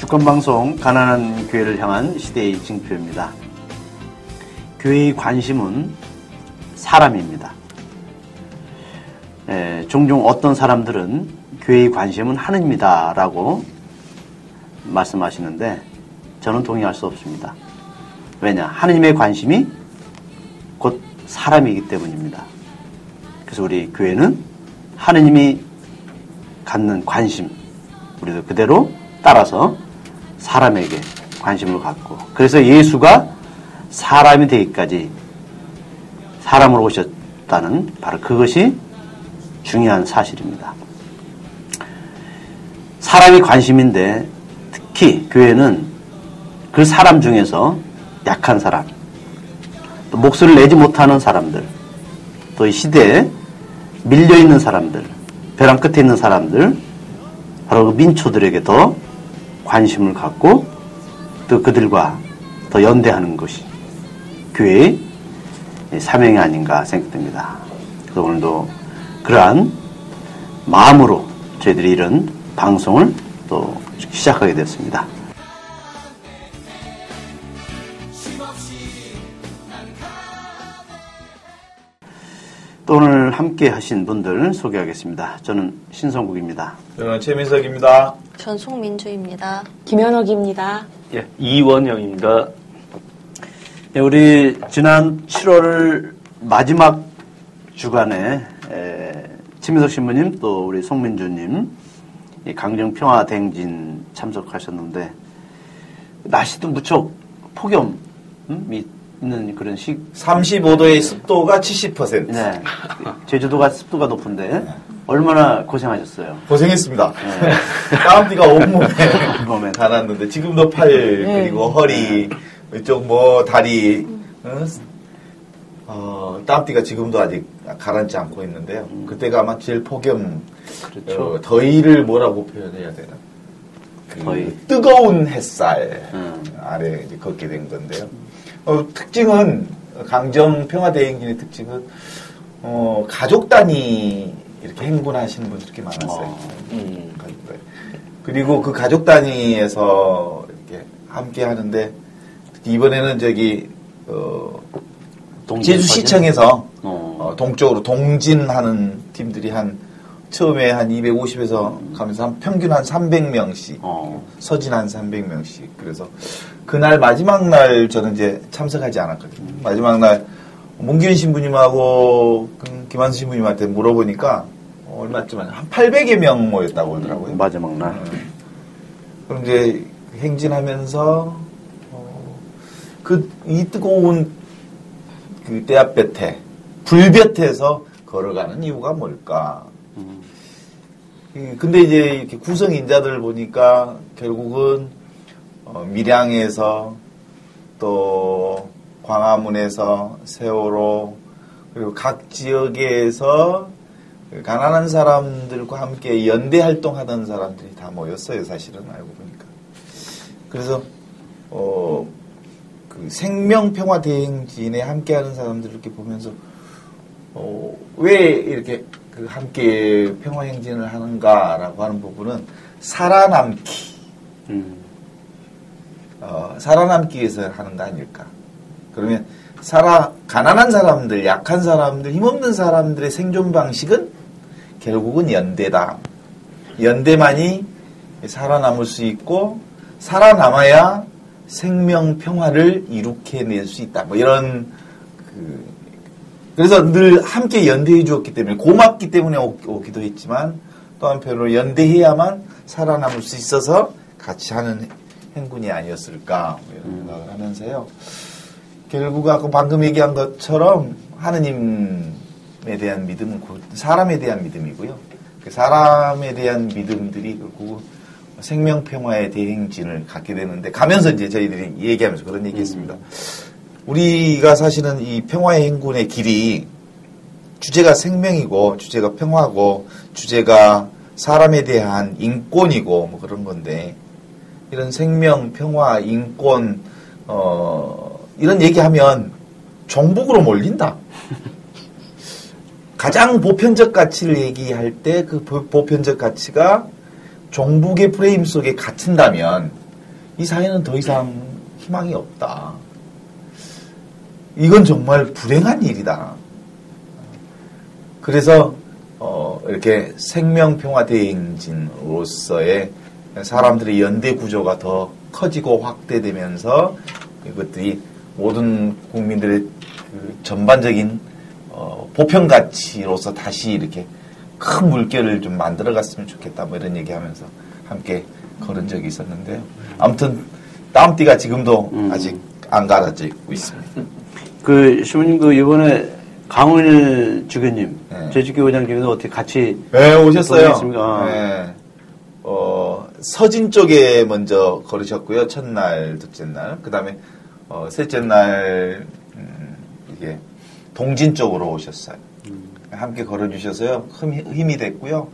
주권방송 가난한 교회를 향한 시대의 징표입니다. 교회의 관심은 사람입니다. 종종 어떤 사람들은 교회의 관심은 하느님이다 라고 말씀하시는데 저는 동의할 수 없습니다. 왜냐? 하느님의 관심이 곧 사람이기 때문입니다. 그래서 우리 교회는 하느님이 갖는 관심, 우리도 그대로 따라서 사람에게 관심을 갖고, 그래서 예수가 사람이 되기까지 사람으로 오셨다는 바로 그것이 중요한 사실입니다. 사람이 관심인데 특히 교회는 그 사람 중에서 약한 사람, 또 목소리를 내지 못하는 사람들, 또 이 시대에 밀려있는 사람들, 벼랑 끝에 있는 사람들, 바로 그 민초들에게 더 관심을 갖고 또 그들과 더 연대하는 것이 교회의 사명이 아닌가 생각됩니다. 그래서 오늘도 그러한 마음으로 저희들이 이런 방송을 또 시작하게 됐습니다. 또 오늘 함께 하신 분들 소개하겠습니다. 저는 신성국입니다. 저는 최민석입니다. 전 송민주입니다. 김현옥입니다. 예, 이원영입니다. 네, 우리 지난 7월 마지막 주간에 최민석 신부님 또 우리 송민주님 강정평화대행진 참석하셨는데 날씨도 무척 폭염이 있는 그런 35도의 습도가 70%. 네. 제주도가 습도가 높은데 얼마나 고생하셨어요? 고생했습니다. 네. 땀띠가 온몸에 달았는데 지금도 팔 그리고 허리 이쪽 다리 땀띠가 지금도 아직 가라앉지 않고 있는데요. 그때가 아마 제일 폭염, 그렇죠. 더위를 뭐라고 표현해야 되나? 더위. 뜨거운 햇살 아래 이제 걷게 된 건데요. 특징은 강정평화대행진의 특징은 가족 단위 이렇게 행군하시는 분들이 이렇게 많았어요. 그리고 그 가족 단위에서 이렇게 함께 하는데 이번에는 제주시청에서 동쪽으로 동진하는 팀들이 처음에 한 250에서 가면서 평균 한 300명씩, 서진 한 300명씩. 그래서 그날 마지막 날 저는 이제 참석하지 않았거든요. 마지막 날 문기현 신부님하고 김한수 신부님한테 물어보니까 얼마쯤 한 800여 명 모였다고 그러더라고요. 마지막 날. 그럼 이제 행진하면서 이 뜨거운 그 떼앞볕에 불볕에서 걸어가는 이유가 뭘까? 근데 이제 이렇게 구성인자들 보니까 결국은 밀양에서 또 광화문에서 세월호 그리고 각 지역에서 가난한 사람들과 함께 연대 활동하던 사람들이 다 모였어요. 사실은 알고 보니까. 그래서 그 생명평화대행진에 함께하는 사람들을 이렇게 보면서 왜 이렇게 함께 평화행진을 하는가라고 하는 부분은 살아남기, 살아남기 위해서 하는 거 아닐까? 그러면 가난한 사람들, 약한 사람들, 힘없는 사람들의 생존 방식은 결국은 연대다. 연대만이 살아남을 수 있고 살아남아야 생명 평화를 이룩해낼 수 있다. 이런 그래서 늘 함께 연대해 주었기 때문에 고맙기 때문에 오기도 했지만 또 한편으로 연대해야만 살아남을 수 있어서 같이 하는 행군이 아니었을까 이런 생각을 하면서요. 결국 아까 방금 얘기한 것처럼 하느님에 대한 믿음은 사람에 대한 믿음이고요. 그 사람에 대한 믿음들이 결국 생명평화의 대행진을 갖게 되는데 가면서 이제 저희들이 얘기하면서 그런 얘기했습니다. 우리가 사실은 이 평화의 행군의 길이 주제가 생명이고 주제가 평화고 주제가 사람에 대한 인권이고 그런 건데 이런 생명, 평화, 인권 이런 얘기하면 종북으로 몰린다. 가장 보편적 가치를 얘기할 때 그 보편적 가치가 종북의 프레임 속에 갇힌다면 이 사회는 더 이상 희망이 없다. 이건 정말 불행한 일이다. 그래서 이렇게 생명평화대행진으로서의 사람들의 연대 구조가 더 커지고 확대되면서 이것들이 모든 국민들의 그 전반적인 보편 가치로서 다시 이렇게 큰 물결을 좀 만들어갔으면 좋겠다. 뭐 이런 얘기하면서 함께 걸은 적이 있었는데요. 아무튼 땀띠가 지금도 아직 안 가라지고 있습니다. 시부님 이번에 강훈일 주교님, 네. 제주교회장님도 어떻게 같이 네, 오셨어요. 보냈습니까? 네. 서진 쪽에 먼저 걸으셨고요. 첫날, 둘째 날. 그 다음에, 셋째 날, 이게, 동진 쪽으로 오셨어요. 함께 걸어주셔서요. 힘이 됐고요.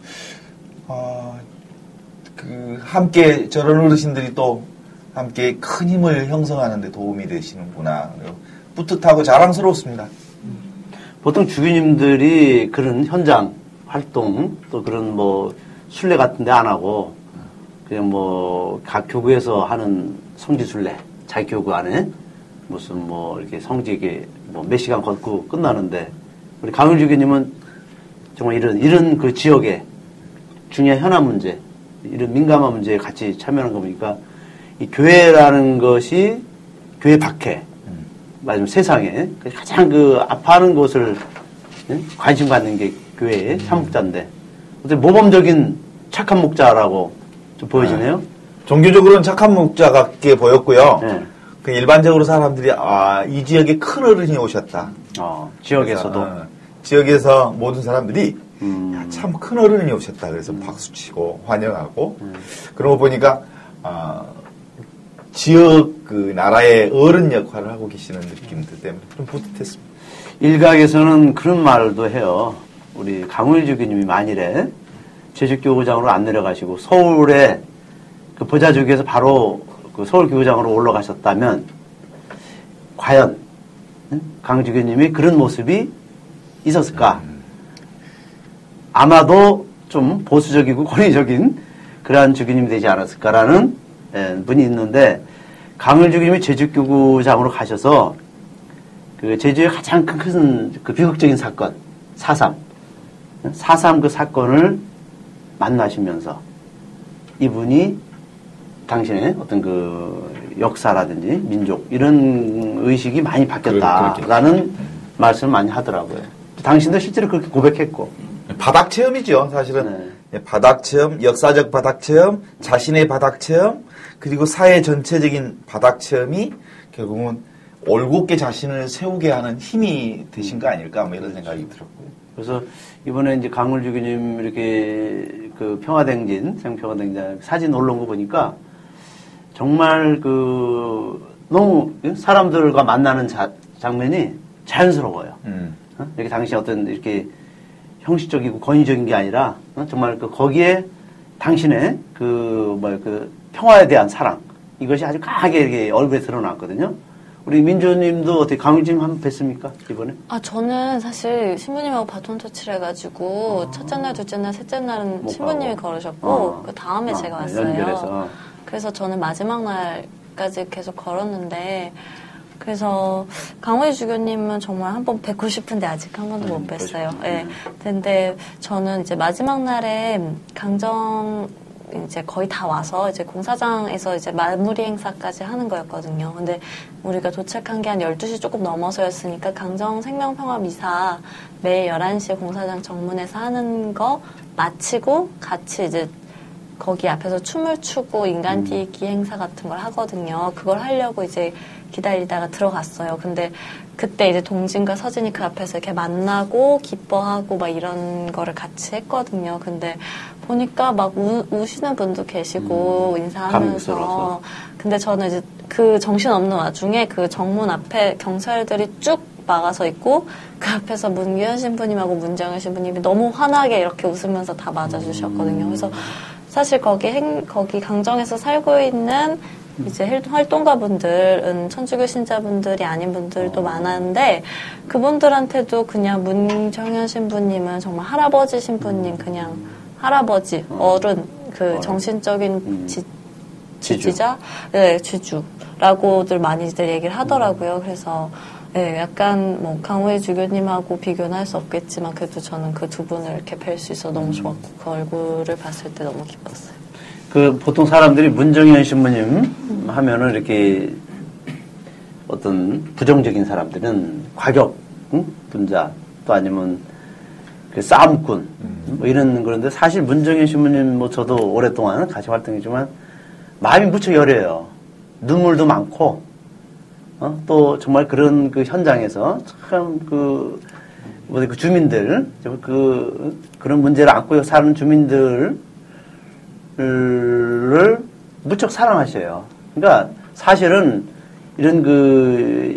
함께 저런 어르신들이 또 함께 큰 힘을 형성하는 데 도움이 되시는구나. 뿌듯하고 자랑스러웠습니다. 보통 주교님들이 그런 현장 활동, 또 그런 순례 같은 데 안 하고, 그냥 각 교구에서 하는 성지순례, 자기 교구 안에 무슨 이렇게 성지에 몇 시간 걷고 끝나는데, 우리 강일 주교님은 정말 이런 그 지역에 중요한 현안 문제, 이런 민감한 문제에 같이 참여하는 거 보니까 이 교회라는 것이 교회 밖에, 말하자면 세상에 가장 아파하는 것을 관심 갖는 게 교회의 사목자인데, 어떻게 모범적인 착한 목자라고 좀 보여지네요. 종교적으로는 착한 목자 같게 보였고요. 네. 그 일반적으로 사람들이 이 지역에 큰 어른이 오셨다. 지역에서도. 지역에서 모든 사람들이 참 큰 어른이 오셨다. 그래서 박수치고 환영하고 그런 거 보니까 지역 그 나라의 어른 역할을 하고 계시는 느낌들 때문에 좀 뿌듯했습니다. 일각에서는 그런 말도 해요. 우리 강훈일 주교님이 만일에 제주교구장으로 안 내려가시고 서울에 그 보좌주교에서 바로 그 서울교구장으로 올라가셨다면 과연 강 주교님이 그런 모습이 있었을까? 아마도 좀 보수적이고 권위적인 그러한 주교님이 되지 않았을까라는 분이 있는데, 강일 주교님이 제주교구장으로 가셔서 그 제주의 가장 큰 그 비극적인 사건 4.3 그 사건을 만나시면서 이분이 당신의 어떤 그 역사라든지 민족 이런 의식이 많이 바뀌었다라는 말씀을 많이 하더라고요. 당신도 실제로 그렇게 고백했고. 바닥 체험이죠, 사실은. 네. 바닥 체험, 역사적 바닥 체험, 자신의 바닥 체험, 그리고 사회 전체적인 바닥 체험이 결국은 올곧게 자신을 세우게 하는 힘이 되신 거 아닐까, 뭐 이런 생각이 들었고요. 그래서 이번에 이제 강물 주교님 이렇게 그 평화대행진, 생평화대행진 사진 올라온 거 보니까 정말 너무 사람들과 만나는 장면이 자연스러워요. 이렇게 당시 어떤 이렇게 형식적이고 권위적인 게 아니라 정말 거기에 당신의 평화에 대한 사랑, 이것이 아주 강하게 이렇게 얼굴에 드러났거든요. 우리 민주님도 어떻게 강유진 한번 뵀습니까, 이번에? 저는 사실 신부님하고 바톤 터치를 해가지고 첫째 날, 둘째 날, 셋째 날은 신부님이 걸으셨고 그 다음에 제가 왔어요. 연결해서. 그래서 저는 마지막 날까지 계속 걸었는데, 그래서 강호희 주교님은 정말 한번 뵙고 싶은데 아직 한 번도 못 뵀어요. 예. 근데 저는 이제 마지막 날에 강정 이제 거의 다 와서 이제 공사장에서 이제 마무리 행사까지 하는 거였거든요. 근데 우리가 도착한 게 한 12시 조금 넘어서였으니까 강정 생명평화 미사 매일 11시에 공사장 정문에서 하는 거 마치고 같이 이제 거기 앞에서 춤을 추고 인간 띄기 행사 같은 걸 하거든요. 그걸 하려고 이제 기다리다가 들어갔어요. 근데 그때 이제 동진과 서진이 그 앞에서 이렇게 만나고 기뻐하고 막 이런 거를 같이 했거든요. 근데 보니까 막 우시는 분도 계시고 인사하면서. 감격스러워서. 근데 저는 이제 그 정신없는 와중에 그 정문 앞에 경찰들이 쭉 막아서 있고 그 앞에서 문규현 신부님하고 문정현 신부님이 너무 환하게 이렇게 웃으면서 다 맞아주셨거든요. 그래서 사실 거기 강정에서 살고 있는 이제 활동가분들은 천주교 신자분들이 아닌 분들도 많았는데 그분들한테도 그냥 문정현 신부님은 정말 할아버지 신부님 그냥 할아버지 어른 그 정신적인 지지자, 네, 지주라고들 많이들 얘기를 하더라고요. 그래서 네, 약간 뭐 강호희 주교님하고 비교는 할 수 없겠지만 그래도 저는 그 두 분을 이렇게 뵐 수 있어 너무 좋았고 그 얼굴을 봤을 때 너무 기뻤어요. 그 보통 사람들이 문정현 신부님 하면은 이렇게 어떤 부정적인 사람들은 과격 분자 또 아니면 그 싸움꾼 뭐 이런 그런데 사실 문정현 신부님 뭐 저도 오랫동안 같이 활동했지만 마음이 무척 여려요. 눈물도 많고 또 정말 그런 그 현장에서 참 그 주민들 그런 문제를 안고 사는 주민들을 무척 사랑하셔요. 그러니까 사실은 이런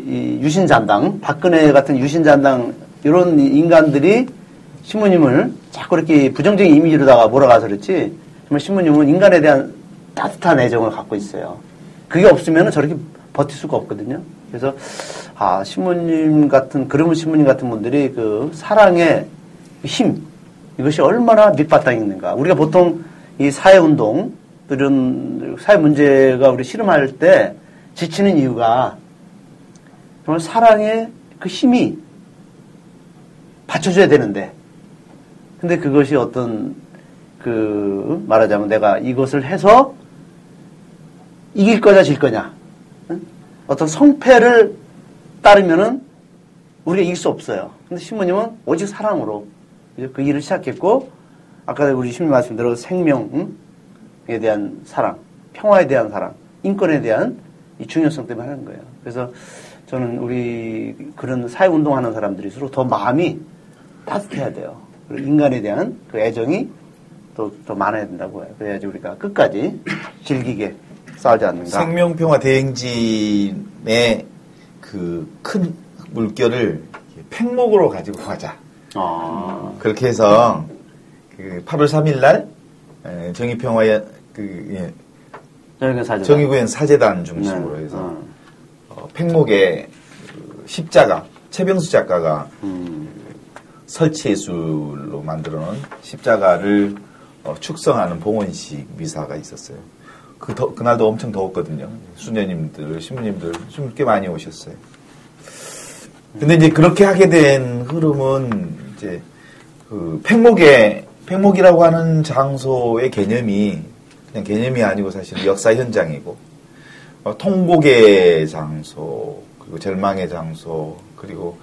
이 유신잔당, 박근혜 같은 유신잔당 이런 인간들이 신부님을 자꾸 이렇게 부정적인 이미지로다가 몰아가서 그렇지 정말 신부님은 인간에 대한 따뜻한 애정을 갖고 있어요. 그게 없으면 저렇게 버틸 수가 없거든요. 그래서 신부님 같은 그러면 신부님 같은 분들이 그 사랑의 힘 이것이 얼마나 밑바탕이 있는가. 우리가 보통 이 사회운동 이런 사회 문제가 우리 실험할 때 지치는 이유가 정말 사랑의 그 힘이 받쳐줘야 되는데 근데 그것이 어떤 말하자면 내가 이것을 해서 이길 거냐 질 거냐 어떤 성패를 따르면은 우리가 이길 수 없어요. 근데 신부님은 오직 사랑으로 그 일을 시작했고 아까 우리 신부님 말씀대로 생명에 대한 사랑, 평화에 대한 사랑, 인권에 대한 이 중요성 때문에 하는 거예요. 그래서 저는 우리 그런 사회운동하는 사람들일수록 더 마음이 따뜻해야 돼요. 그리고 인간에 대한 그 애정이 더 많아야 된다고 해요. 그래야지 우리가 끝까지 질기게 싸우지 않는가. 생명평화 대행진의 그 큰 물결을 팽목으로 가지고 가자. 그렇게 해서 그 8월 3일 날 정의평화 정의구현 사재단 중심으로 해서 팽목에 십자가 최병수 작가가 설치예술로 만들어놓은 십자가를 축성하는 봉헌식 미사가 있었어요. 그날도 엄청 더웠거든요. 수녀님들, 신부님들 좀 꽤 많이 오셨어요. 근데 이제 그렇게 하게 된 흐름은 이제 그 팽목이라고 하는 장소의 개념이 그냥 개념이 아니고 사실 역사 현장이고 통곡의 장소, 그리고 절망의 장소, 그리고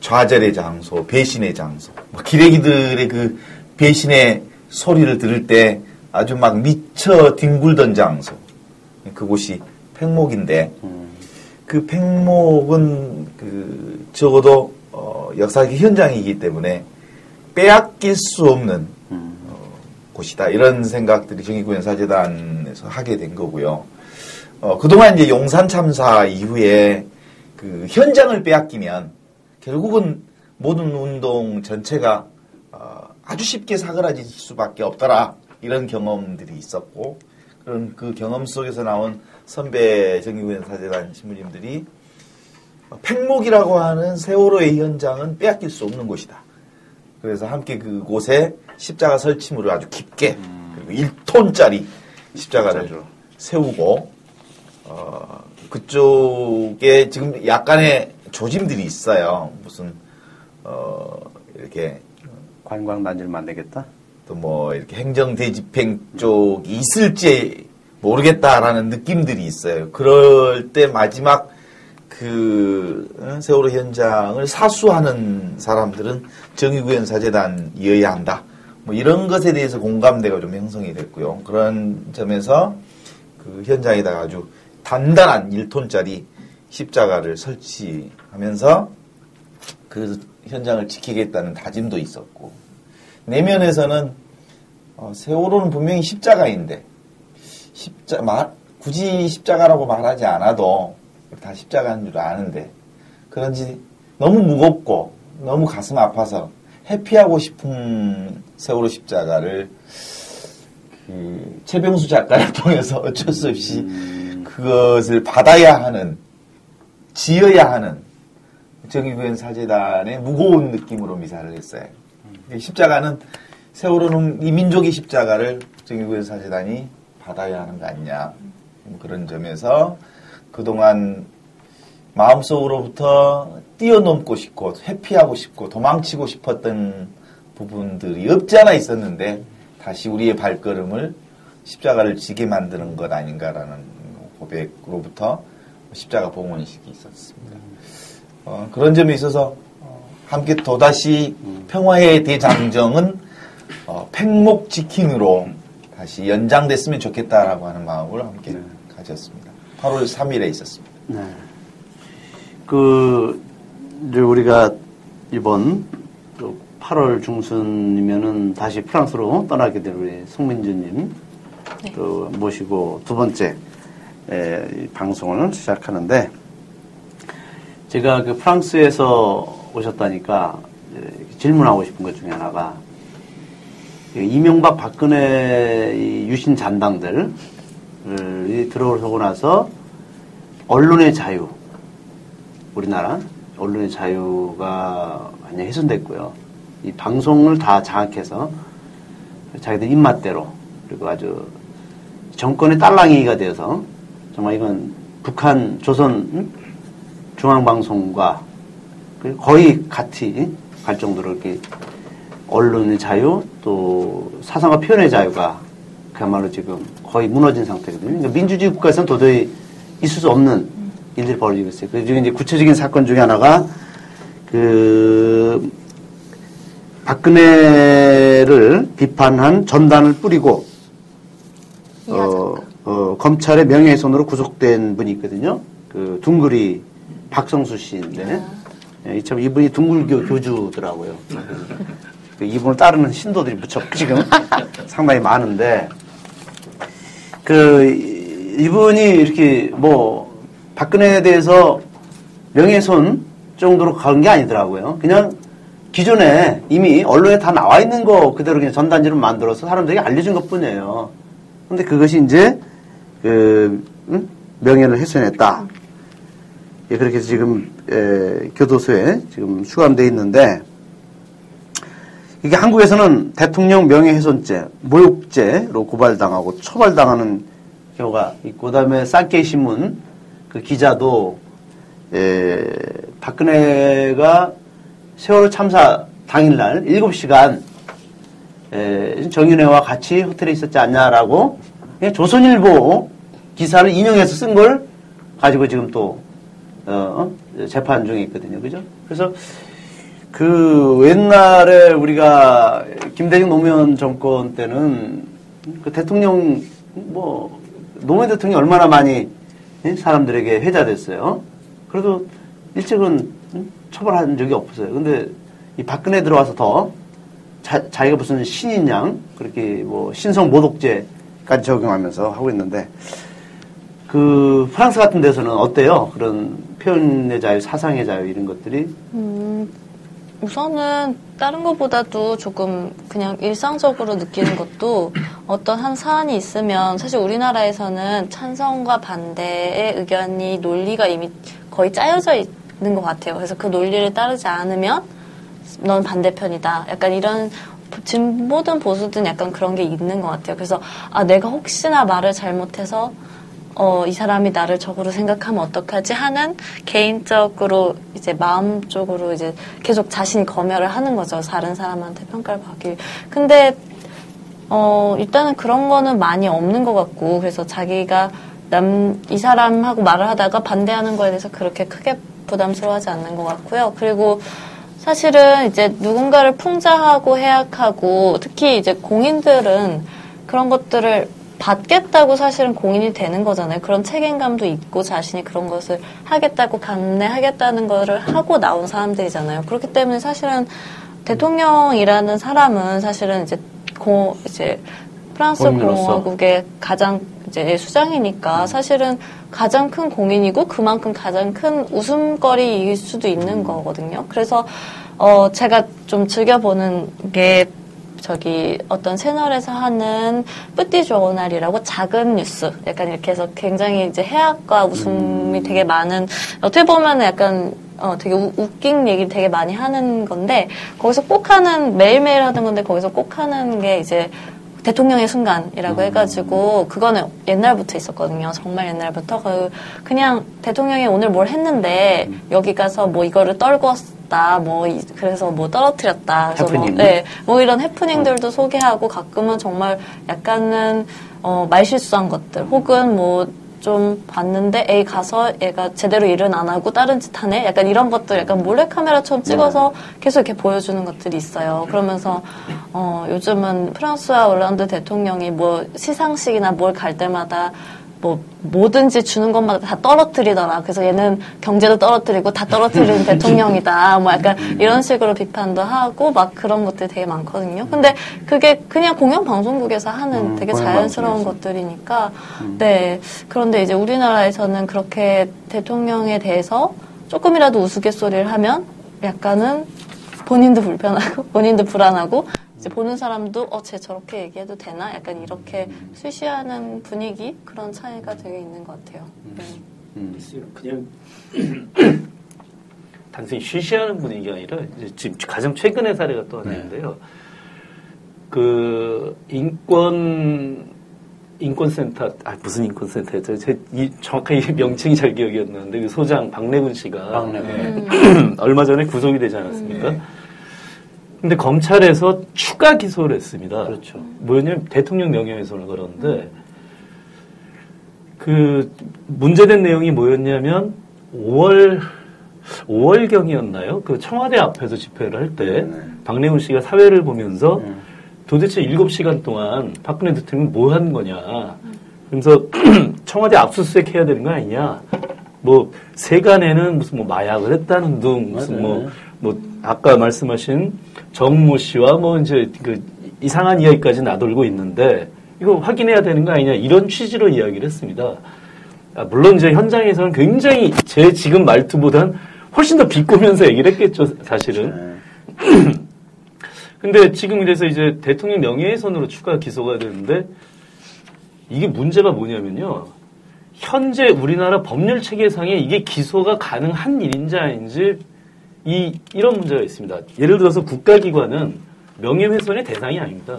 좌절의 장소, 배신의 장소. 기레기들의 그 배신의 소리를 들을 때 아주 막 미쳐 뒹굴던 장소. 그곳이 팽목인데, 그 팽목은 적어도 역사 현장이기 때문에 빼앗길 수 없는 곳이다. 이런 생각들이 정의구현 사재단에서 하게 된 거고요. 그동안 이제 용산 참사 이후에 그 현장을 빼앗기면 결국은 모든 운동 전체가 아주 쉽게 사그라질 수밖에 없더라. 이런 경험들이 있었고 그런 그 경험 속에서 나온 선배 정의구현 사재단 신부님들이 팽목이라고 하는 세월호의 현장은 빼앗길 수 없는 곳이다. 그래서 함께 그곳에 십자가 설치물을 아주 깊게 그리고 1톤짜리 십자가를 세우고 그쪽에 지금 약간의 조짐들이 있어요. 무슨 이렇게 관광단지를 만들겠다. 또 뭐 이렇게 행정대집행 쪽이 있을지 모르겠다라는 느낌들이 있어요. 그럴 때 마지막 세월호 현장을 사수하는 사람들은 정의구현 사재단이어야 한다. 뭐 이런 것에 대해서 공감대가 좀 형성이 됐고요. 그런 점에서 그 현장에다가 아주 단단한 1톤짜리 십자가를 설치하면서 그 현장을 지키겠다는 다짐도 있었고, 내면에서는 세월호는 분명히 십자가인데 굳이 십자가라고 말하지 않아도 다 십자가인 줄 아는데 그런지 너무 무겁고 너무 가슴 아파서 회피하고 싶은 세월호 십자가를 최병수 작가를 통해서 어쩔 수 없이 그것을 받아야 하는, 지어야 하는 정의구현 사재단의 무거운 느낌으로 미사를 했어요. 십자가는, 세월호는 이 민족의 십자가를 정의구현 사재단이 받아야 하는 거 아니냐. 그런 점에서 그동안 마음속으로부터 뛰어넘고 싶고 회피하고 싶고 도망치고 싶었던 부분들이 없지 않아 있었는데 다시 우리의 발걸음을 십자가를 지게 만드는 것 아닌가라는 고백으로부터 십자가 봉헌식이 있었습니다. 그런 점에 있어서 함께 또다시 평화의 대장정은 팽목지킨으로 다시 연장됐으면 좋겠다라고 하는 마음을 함께 가졌습니다. 8월 3일에 있었습니다. 네. 이제 우리가 이번 8월 중순이면은 다시 프랑스로 떠나게 될 우리 송민주님 네. 모시고 두 번째 방송을 시작하는데 제가 그 프랑스에서 오셨다니까 질문하고 싶은 것 중에 하나가 이명박 박근혜 유신 잔당들이 들어오고 나서 언론의 자유, 우리나라 언론의 자유가 완전히 훼손됐고요. 이 방송을 다 장악해서 자기들 입맛대로 그리고 아주 정권의 딸랑이가 되어서 정말 이건 북한 조선 중앙방송과 거의 같이 갈 정도로 이렇게 언론의 자유 또 사상과 표현의 자유가 그야말로 지금 거의 무너진 상태거든요. 그러니까 민주주의 국가에서는 도저히 있을 수 없는 일들이 벌어지고 있어요. 그 중에 이제 구체적인 사건 중에 하나가 박근혜를 비판한 전단을 뿌리고 검찰의 명예훼손으로 구속된 분이 있거든요. 그 둥글이 박성수 씨인데 참 이분이 둥글교 교주더라고요. 이분을 따르는 신도들이 무척 지금 상당히 많은데 이분이 이렇게 박근혜에 대해서 명예훼손 정도로 간 게 아니더라고요. 그냥 기존에 이미 언론에 다 나와 있는 거 그대로 그냥 전단지를 만들어서 사람들에게 알려준 것 뿐이에요. 근데 그것이 이제 명예를 훼손했다. 예, 그렇게 해서 지금 교도소에 지금 수감되어 있는데 이게 한국에서는 대통령 명예훼손죄, 모욕죄로 고발당하고 처벌당하는 경우가 있고 그다음에 쌍케이 신문 그 기자도 박근혜가 세월호 참사 당일날 7시간 정윤회와 같이 호텔에 있었지 않냐라고 그냥 조선일보 기사를 인용해서 쓴 걸 가지고 지금 또 재판 중에 있거든요. 그죠? 그래서 옛날에 우리가 김대중 노무현 정권 때는 그 대통령 노무현 대통령이 얼마나 많이 사람들에게 회자됐어요. 그래도 일찍은 처벌한 적이 없어요. 근데 이 박근혜 들어와서 더 자기가 무슨 신인 양 그렇게 신성 모독죄까지 적용하면서 하고 있는데 프랑스 같은 데서는 어때요? 그런 표현의 자유, 사상의 자유 이런 것들이? 우선은 다른 것보다도 조금 그냥 일상적으로 느끼는 것도 어떤 한 사안이 있으면 사실 우리나라에서는 찬성과 반대의 의견이 논리가 이미 거의 짜여져 있는 것 같아요. 그래서 그 논리를 따르지 않으면 넌 반대편이다. 약간 이런 진보든 보수든 약간 그런 게 있는 것 같아요. 그래서 내가 혹시나 말을 잘못해서 이 사람이 나를 적으로 생각하면 어떡하지 하는 개인적으로 이제 마음적으로 이제 계속 자신이 검열을 하는 거죠. 다른 사람한테 평가를 받기. 근데 일단은 그런 거는 많이 없는 것 같고 그래서 자기가 이 사람하고 말을 하다가 반대하는 거에 대해서 그렇게 크게 부담스러워하지 않는 것 같고요. 그리고 사실은 이제 누군가를 풍자하고 해악하고 특히 이제 공인들은 그런 것들을 받겠다고 사실은 공인이 되는 거잖아요. 그런 책임감도 있고 자신이 그런 것을 하겠다고 감내하겠다는 거를 하고 나온 사람들이잖아요. 그렇기 때문에 사실은 대통령이라는 사람은 사실은 이제 프랑스 공화국의 가장 이제 수장이니까 사실은 가장 큰 공인이고 그만큼 가장 큰 웃음거리일 수도 있는 거거든요. 그래서 제가 좀 즐겨보는 게 어떤 채널에서 하는 뿌띠 조어날이라고 작은 뉴스 약간 이렇게 해서 굉장히 이제 해악과 웃음이 되게 많은 어떻게 보면 약간 되게 웃긴 얘기 되게 많이 하는 건데 거기서 꼭 하는 매일매일 하는 건데 거기서 꼭 하는 게 이제 대통령의 순간이라고 해가지고 그거는 옛날부터 있었거든요. 정말 옛날부터 그냥 대통령이 오늘 뭘 했는데 여기 가서 뭐 이거를 떨궜다, 뭐 그래서 뭐 떨어뜨렸다, 그래서 뭐, 네, 뭐 이런 해프닝들도 소개하고 가끔은 정말 약간은 말실수한 것들 혹은 뭐 좀 봤는데 에이 가서 얘가 제대로 일은 안 하고 다른 짓 하네? 약간 이런 것들 약간 몰래카메라처럼 찍어서 계속 이렇게 보여주는 것들이 있어요. 그러면서 요즘은 프랑스와 올란드 대통령이 뭐 시상식이나 뭘 갈 때마다 뭐 뭐든지 주는 것마다 다 떨어뜨리더라. 그래서 얘는 경제도 떨어뜨리고 다 떨어뜨리는 대통령이다. 뭐 약간 이런 식으로 비판도 하고 막 그런 것들이 되게 많거든요. 근데 그게 그냥 공영방송국에서 하는 되게 자연스러운 것들이니까 네. 그런데 이제 우리나라에서는 그렇게 대통령에 대해서 조금이라도 우스갯소리를 하면 약간은 본인도 불편하고 본인도 불안하고 이제 보는 사람도 쟤 저렇게 얘기해도 되나? 약간 이렇게 쉬쉬하는 분위기 그런 차이가 되게 있는 것 같아요. 그냥 단순히 쉬쉬하는 분위기가 아니라 이제 지금 가장 최근의 사례가 또 하나 있는데요. 그 인권센터 무슨 인권센터였죠? 정확하게 명칭이 잘 기억이 안 나는데 그 소장 박래군 씨가 얼마 전에 구속이 되지 않았습니까? 근데 검찰에서 추가 기소를 했습니다. 그렇죠. 뭐냐면 대통령 명예훼손을 걸었는데 그 문제된 내용이 뭐였냐면 5월경이었나요? 그 청와대 앞에서 집회를 할 때 박래훈 씨가 사회를 보면서 도대체 7시간 동안 박근혜 대통령 뭐 한 거냐. 그래서 청와대 압수수색 해야 되는 거 아니냐. 뭐 세간에는 무슨 뭐 마약을 했다는 등 무슨 뭐 아까 말씀하신 정모 씨와 뭐 이제 그 이상한 이야기까지 나돌고 있는데 이거 확인해야 되는 거 아니냐 이런 취지로 이야기를 했습니다. 물론 이제 현장에서는 굉장히 제 지금 말투보단 훨씬 더 비꼬면서 얘기를 했겠죠, 사실은. 근데 지금 그래서 이제 대통령 명예훼손으로 추가 기소가 되는데 이게 문제가 뭐냐면요. 현재 우리나라 법률 체계상에 이게 기소가 가능한 일인지 아닌지 이런 문제가 있습니다. 예를 들어서 국가기관은 명예훼손의 대상이 아닙니다.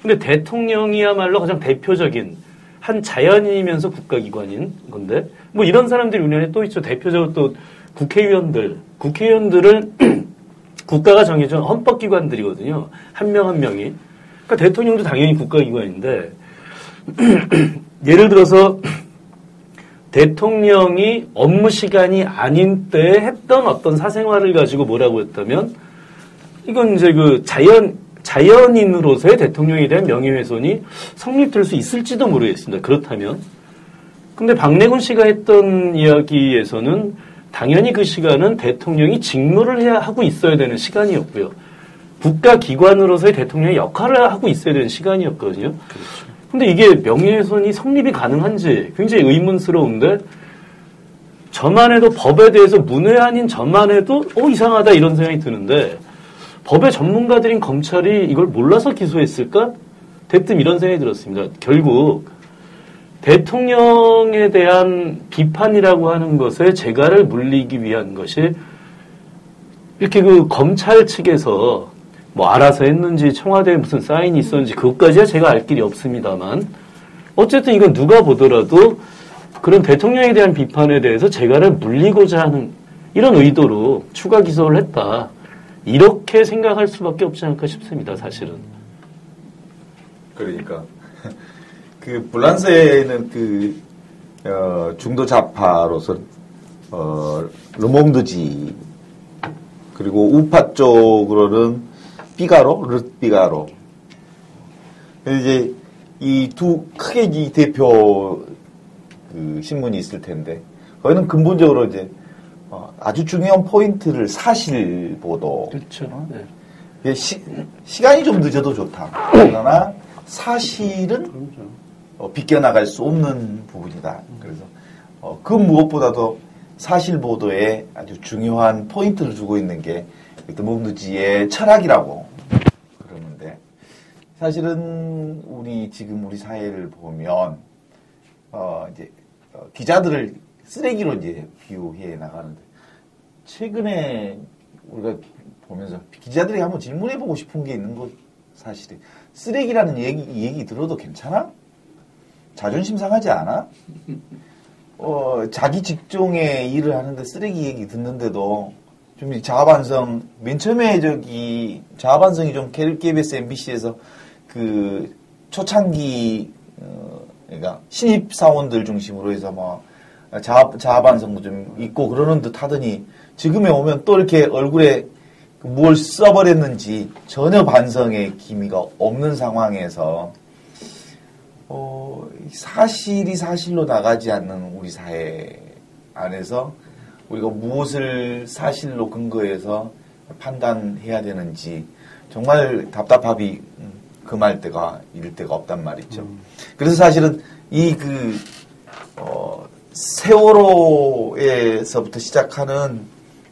근데 대통령이야말로 가장 대표적인 한 자연인이면서 국가기관인 건데 뭐 이런 사람들이 우리나라에 또 있죠. 대표적으로 또 국회의원들은 국가가 정해준 헌법기관들이거든요. 한 명 한 명이. 그러니까 대통령도 당연히 국가기관인데 예를 들어서 대통령이 업무 시간이 아닌 때에 했던 어떤 사생활을 가지고 뭐라고 했다면 이건 이제 그 자연인으로서의 대통령에 대한 명예훼손이 성립될 수 있을지도 모르겠습니다. 그렇다면. 근데 박래군 씨가 했던 이야기에서는 당연히 그 시간은 대통령이 직무를 하고 있어야 되는 시간이었고요. 국가기관으로서의 대통령의 역할을 하고 있어야 되는 시간이었거든요. 그렇죠. 근데 이게 명예훼손이 성립이 가능한지 굉장히 의문스러운데 저만 해도 법에 대해서 문외한인 저만 해도 이상하다 이런 생각이 드는데 법의 전문가들인 검찰이 이걸 몰라서 기소했을까? 대뜸 이런 생각이 들었습니다. 결국 대통령에 대한 비판이라고 하는 것에 재갈을 물리기 위한 것이 이렇게 그 검찰 측에서 뭐 알아서 했는지 청와대에 무슨 사인이 있었는지 그것까지야 제가 알 길이 없습니다만 어쨌든 이건 누가 보더라도 그런 대통령에 대한 비판에 대해서 재갈을 물리고자 하는 이런 의도로 추가 기소를 했다. 이렇게 생각할 수밖에 없지 않을까 싶습니다. 사실은. 그러니까 그 불란서에는 그 중도 좌파로서 르몽드지 그리고 우파 쪽으로는 르피가로. 이제 이 두 크게 이 대표 그 신문이 있을 텐데 거기는 근본적으로 이제 아주 중요한 포인트를 사실 보도. 그렇죠. 네. 시간이 좀 늦어도 좋다. 그러나 사실은 비껴나갈 수 없는 부분이다. 그래서 그 무엇보다도 사실 보도에 아주 중요한 포인트를 주고 있는 게 르몽드지의 철학이라고 그러는데 사실은 지금 우리 사회를 보면 이제 기자들을 쓰레기로 이제 비유해 나가는데 최근에 우리가 보면서 기자들이 한번 질문해 보고 싶은 게 있는 것 사실이. 쓰레기라는 얘기 들어도 괜찮아? 자존심 상하지 않아? 자기 직종에 일을 하는데 쓰레기 얘기 듣는데도 좀 자아반성, 맨 처음에 자아반성이 좀 KBS, MBC에서 그 초창기, 그러니까 신입사원들 중심으로 해서 뭐 자아반성도 좀 있고 그러는 듯 하더니 지금에 오면 또 이렇게 얼굴에 뭘 써버렸는지 전혀 반성의 기미가 없는 상황에서 사실이 사실로 나가지 않는 우리 사회 안에서 우리가 무엇을 사실로 근거해서 판단해야 되는지 정말 답답함이 금할 때가 이를 때가 없단 말이죠. 그래서 사실은 세월호에서부터 시작하는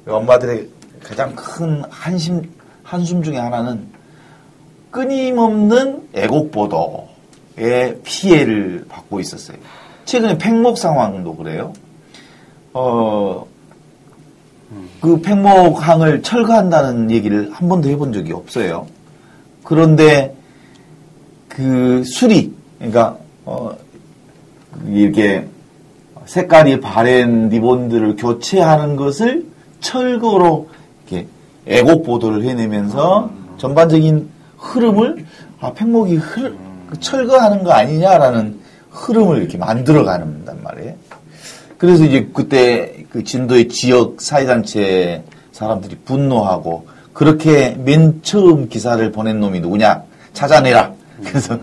엄마들의 가장 큰 한숨 중에 하나는 끊임없는 애곡보도의 피해를 받고 있었어요. 최근에 팽목 상황도 그래요. 그 팽목항을 철거한다는 얘기를 한 번도 해본 적이 없어요. 그런데 그 수리, 그러니까 이렇게 색깔이 바랜 리본들을 교체하는 것을 철거로 이렇게 애곡 보도를 해내면서 전반적인 흐름을 팽목이 철거하는 거 아니냐라는 흐름을 이렇게 만들어가는 말이에요. 그래서 이제 그때 그 진도의 지역 사회단체 사람들이 분노하고 그렇게 맨 처음 기사를 보낸 놈이 누구냐 찾아내라. 그래서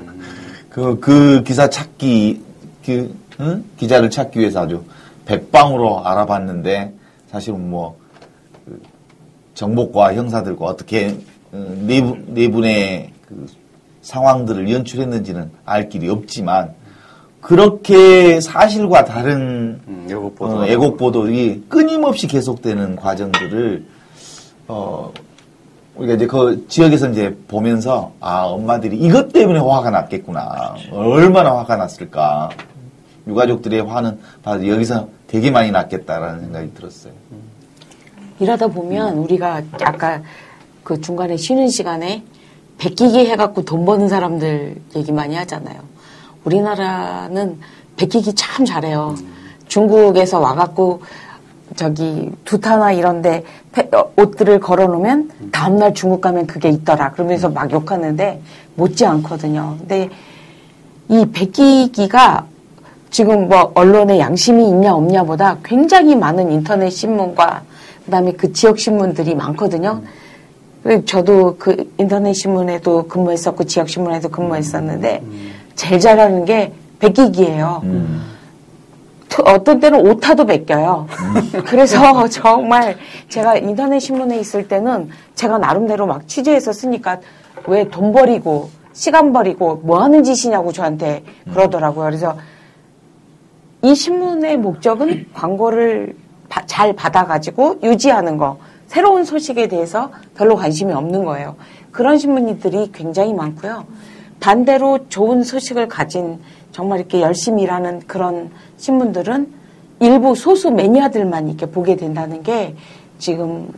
그 기사 찾기 기자를 찾기 위해서 아주 백방으로 알아봤는데 사실은 뭐 정복과 형사들과 어떻게 네 분의 그 상황들을 연출했는지는 알 길이 없지만 그렇게 사실과 다른 애곡 보도들이 끊임없이 계속되는 과정들을 우리가 이제 그 지역에서 이제 보면서 엄마들이 이것 때문에 화가 났겠구나. 얼마나 화가 났을까. 유가족들의 화는 여기서 되게 많이 났겠다라는 생각이 들었어요. 이러다 보면 우리가 아까 그 중간에 쉬는 시간에 베끼기 해갖고 돈 버는 사람들 얘기 많이 하잖아요. 우리나라는 베끼기 참 잘해요. 중국에서 와갖고 두타나 이런데 옷들을 걸어놓으면 다음날 중국 가면 그게 있더라. 그러면서 막 욕하는데 못지 않거든요. 근데 이 베끼기가 지금 뭐 언론에 양심이 있냐 없냐보다 굉장히 많은 인터넷 신문과 그다음에 그 지역 신문들이 많거든요. 저도 그 인터넷 신문에도 근무했었고 지역 신문에도 근무했었는데 제일 잘하는 게 베끼기예요. 어떤 때는 오타도 베껴요. 그래서 정말 제가 인터넷 신문에 있을 때는 제가 나름대로 막 취재해서 쓰니까 왜 돈 버리고 시간 버리고 뭐 하는 짓이냐고 저한테 그러더라고요. 그래서 이 신문의 목적은 광고를 잘 받아가지고 유지하는 거, 새로운 소식에 대해서 별로 관심이 없는 거예요. 그런 신문들이 굉장히 많고요. 반대로 좋은 소식을 가진 정말 이렇게 열심히 일하는 그런 신문들은 일부 소수 매니아들만 이렇게 보게 된다는 게 지금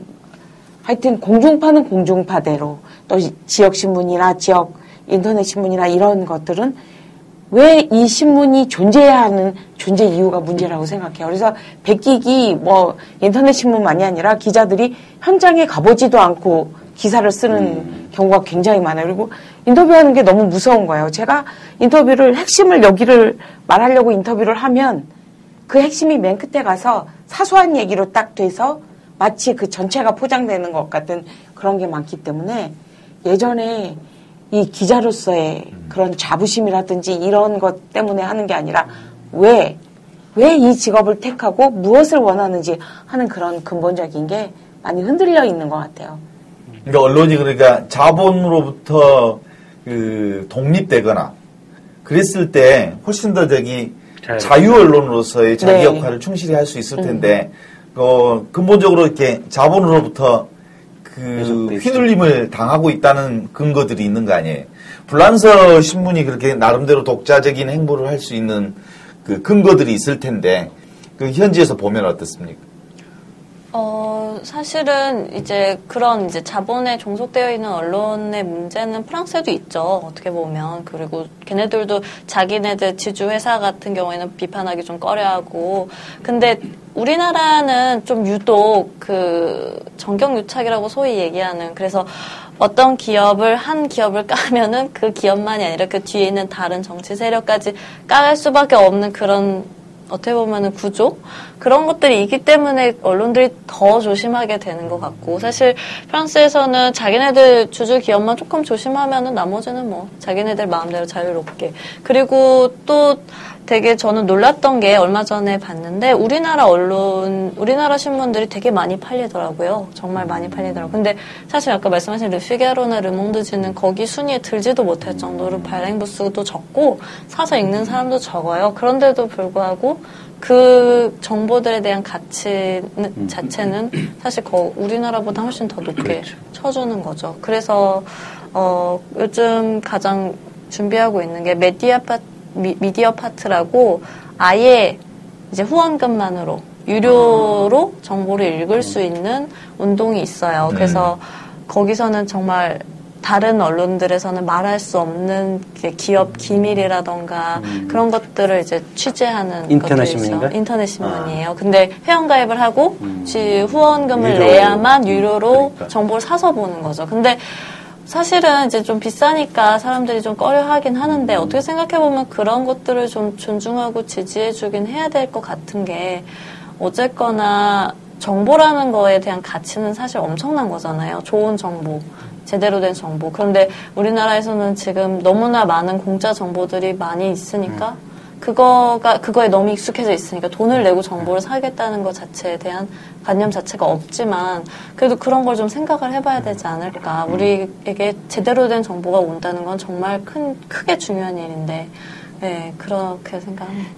하여튼 공중파는 공중파대로 또 지역 신문이나 지역 인터넷 신문이나 이런 것들은 왜 이 신문이 존재해야 하는 존재 이유가 문제라고 생각해요. 그래서 베끼기 뭐 인터넷 신문만이 아니라 기자들이 현장에 가보지도 않고 기사를 쓰는 경우가 굉장히 많아요. 그리고 인터뷰하는 게 너무 무서운 거예요. 제가 인터뷰를 핵심을 여기를 말하려고 인터뷰를 하면 그 핵심이 맨 끝에 가서 사소한 얘기로 딱 돼서 마치 그 전체가 포장되는 것 같은 그런 게 많기 때문에 예전에 이 기자로서의 그런 자부심이라든지 이런 것 때문에 하는 게 아니라 왜 이 직업을 택하고 무엇을 원하는지 하는 그런 근본적인 게 많이 흔들려 있는 것 같아요. 그러니까 언론이 그러니까 자본으로부터 독립되거나 그랬을 때 훨씬 더 자유 언론으로서의 자기 역할을 충실히 할 수 있을 텐데 근본적으로 이렇게 자본으로부터 휘둘림을 당하고 있다는 근거들이 있는 거 아니에요. 불란서 신문이 그렇게 나름대로 독자적인 행보를 할 수 있는 그 근거들이 있을 텐데 그 현지에서 보면 어떻습니까? 사실은 이제 그런 이제 자본에 종속되어 있는 언론의 문제는 프랑스에도 있죠. 어떻게 보면. 그리고 걔네들도 자기네들 지주회사 같은 경우에는 비판하기 좀 꺼려하고. 근데 우리나라는 좀 유독 그 정경유착이라고 소위 얘기하는, 그래서 어떤 한 기업을 까면은 그 기업만이 아니라 그 뒤에 있는 다른 정치 세력까지 까갈 수밖에 없는 그런 어떻게 보면은 구조? 그런 것들이 있기 때문에 언론들이 더 조심하게 되는 것 같고, 사실 프랑스에서는 자기네들 주주 기업만 조금 조심하면은 나머지는 뭐 자기네들 마음대로 자유롭게. 그리고 또 되게 저는 놀랐던 게 얼마 전에 봤는데 우리나라 신문들이 되게 많이 팔리더라고요. 정말 많이 팔리더라고요. 근데 사실 아까 말씀하신 르피게로나 르몽드지는 거기 순위에 들지도 못할 정도로 발행 부수도 적고 사서 읽는 사람도 적어요. 그런데도 불구하고 그 정보들에 대한 가치 자체는 사실 우리나라보다 훨씬 더 높게 그렇죠. 쳐주는 거죠. 그래서 요즘 가장 준비하고 있는 게 미디어 파트라고 아예 이제 후원금만으로 유료로 정보를 읽을 수 있는 운동이 있어요. 그래서 거기서는 정말 다른 언론들에서는 말할 수 없는 기업 기밀이라던가 그런 것들을 이제 취재하는 인터넷 것들이 신문인가요? 있어요. 인터넷 신문이에요. 근데 회원가입을 하고 후원금을 유료. 내야만 유료로 그러니까. 정보를 사서 보는 거죠. 근데 사실은 이제 좀 비싸니까 사람들이 좀 꺼려 하긴 하는데 어떻게 생각해보면 그런 것들을 좀 존중하고 지지해주긴 해야 될 것 같은 게, 어쨌거나 정보라는 거에 대한 가치는 사실 엄청난 거잖아요. 좋은 정보, 제대로 된 정보. 그런데 우리나라에서는 지금 너무나 많은 공짜 정보들이 많이 있으니까 그거에 너무 익숙해져 있으니까 돈을 내고 정보를 사겠다는 것 자체에 대한 관념 자체가 없지만, 그래도 그런 걸 좀 생각을 해봐야 되지 않을까. 우리에게 제대로 된 정보가 온다는 건 정말 크게 중요한 일인데, 네, 그렇게 생각합니다.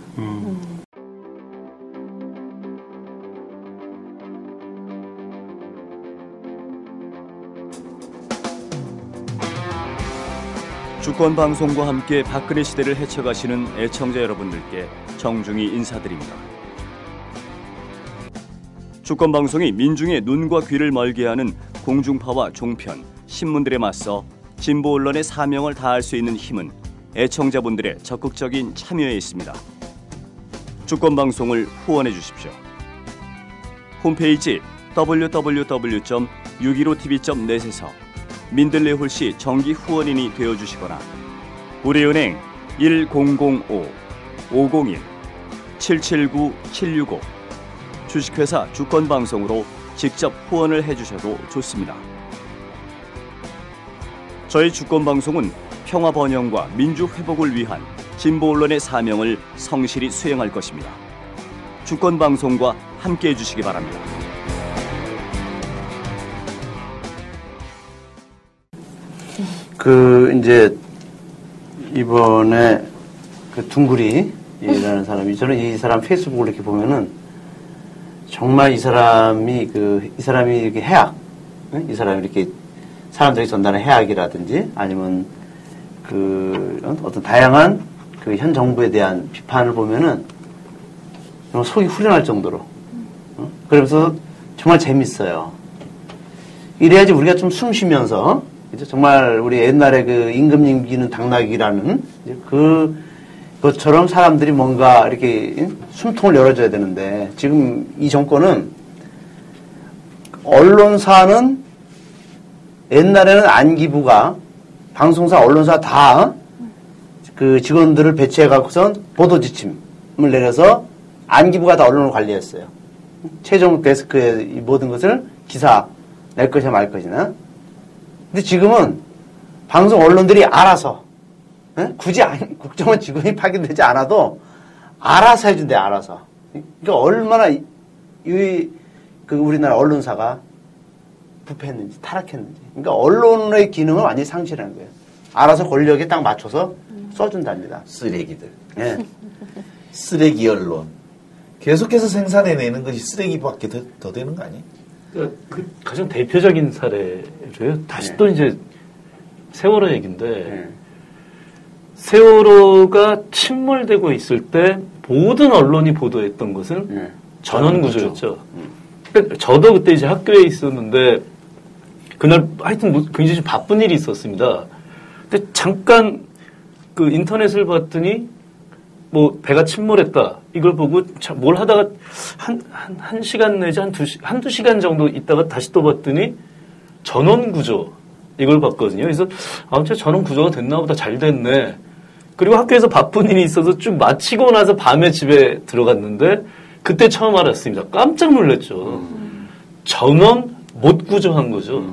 주권방송과 함께 박근혜 시대를 헤쳐가시는 애청자 여러분들께 정중히 인사드립니다. 주권방송이 민중의 눈과 귀를 멀게 하는 공중파와 종편, 신문들에 맞서 진보 언론의 사명을 다할 수 있는 힘은 애청자분들의 적극적인 참여에 있습니다. 주권방송을 후원해 주십시오. 홈페이지 www.615tv.net에서 민들레 홀씨 정기 후원인이 되어주시거나 우리은행 1005-501-779-765 주식회사 주권방송으로 직접 후원을 해주셔도 좋습니다. 저희 주권방송은 평화 번영과 민주 회복을 위한 진보 언론의 사명을 성실히 수행할 것입니다. 주권방송과 함께해 주시기 바랍니다. 이제 이번에 그 둥구리라는 사람이, 저는 이 사람 페이스북을 이렇게 보면은 정말 이 사람이 이렇게 해악, 이 사람이 이렇게 사람들이 전달하는 해악이라든지 아니면 어떤 다양한 현 정부에 대한 비판을 보면은 속이 후련할 정도로, 그러면서 정말 재밌어요. 이래야지 우리가 좀 숨 쉬면서, 정말 우리 옛날에 그 임금님기는 당나귀라는 그것처럼 사람들이 뭔가 이렇게 숨통을 열어줘야 되는데, 지금 이 정권은 언론사는 옛날에는 안기부가 방송사, 언론사 다 그 직원들을 배치해갖고선 보도 지침을 내려서 안기부가 다 언론을 관리했어요. 최종 데스크의 이 모든 것을 기사 낼 것이나 말 것이나. 근데 지금은 방송 언론들이 알아서, 굳이 국정원 직원이 파견되지 않아도 알아서 해준대, 알아서. 그러니까 얼마나 우리나라 언론사가 부패했는지, 타락했는지. 그러니까 언론의 기능을 완전히 상실하는 거예요. 알아서 권력에 딱 맞춰서 써준답니다. 쓰레기들. 예. 쓰레기 언론. 계속해서 생산해내는 것이 쓰레기밖에 더 되는 거 아니에요? 그 가장 대표적인 사례로요. 다시 또 이제 세월호 얘기인데, 세월호가 침몰되고 있을 때 모든 언론이 보도했던 것은 전원구조였죠. 그러니까 저도 그때 이제 학교에 있었는데 그날 하여튼 굉장히 좀 바쁜 일이 있었습니다. 근데 잠깐 그 인터넷을 봤더니 뭐 배가 침몰했다. 이걸 보고 뭘 하다가 한 시간 내지 한두 시간 정도 있다가 다시 또 봤더니 전원 구조 이걸 봤거든요. 그래서 아무튼 전원 구조가 됐나 보다 잘 됐네. 그리고 학교에서 바쁜 일이 있어서 쭉 마치고 나서 밤에 집에 들어갔는데 그때 처음 알았습니다. 깜짝 놀랐죠. 전원 못 구조한 거죠.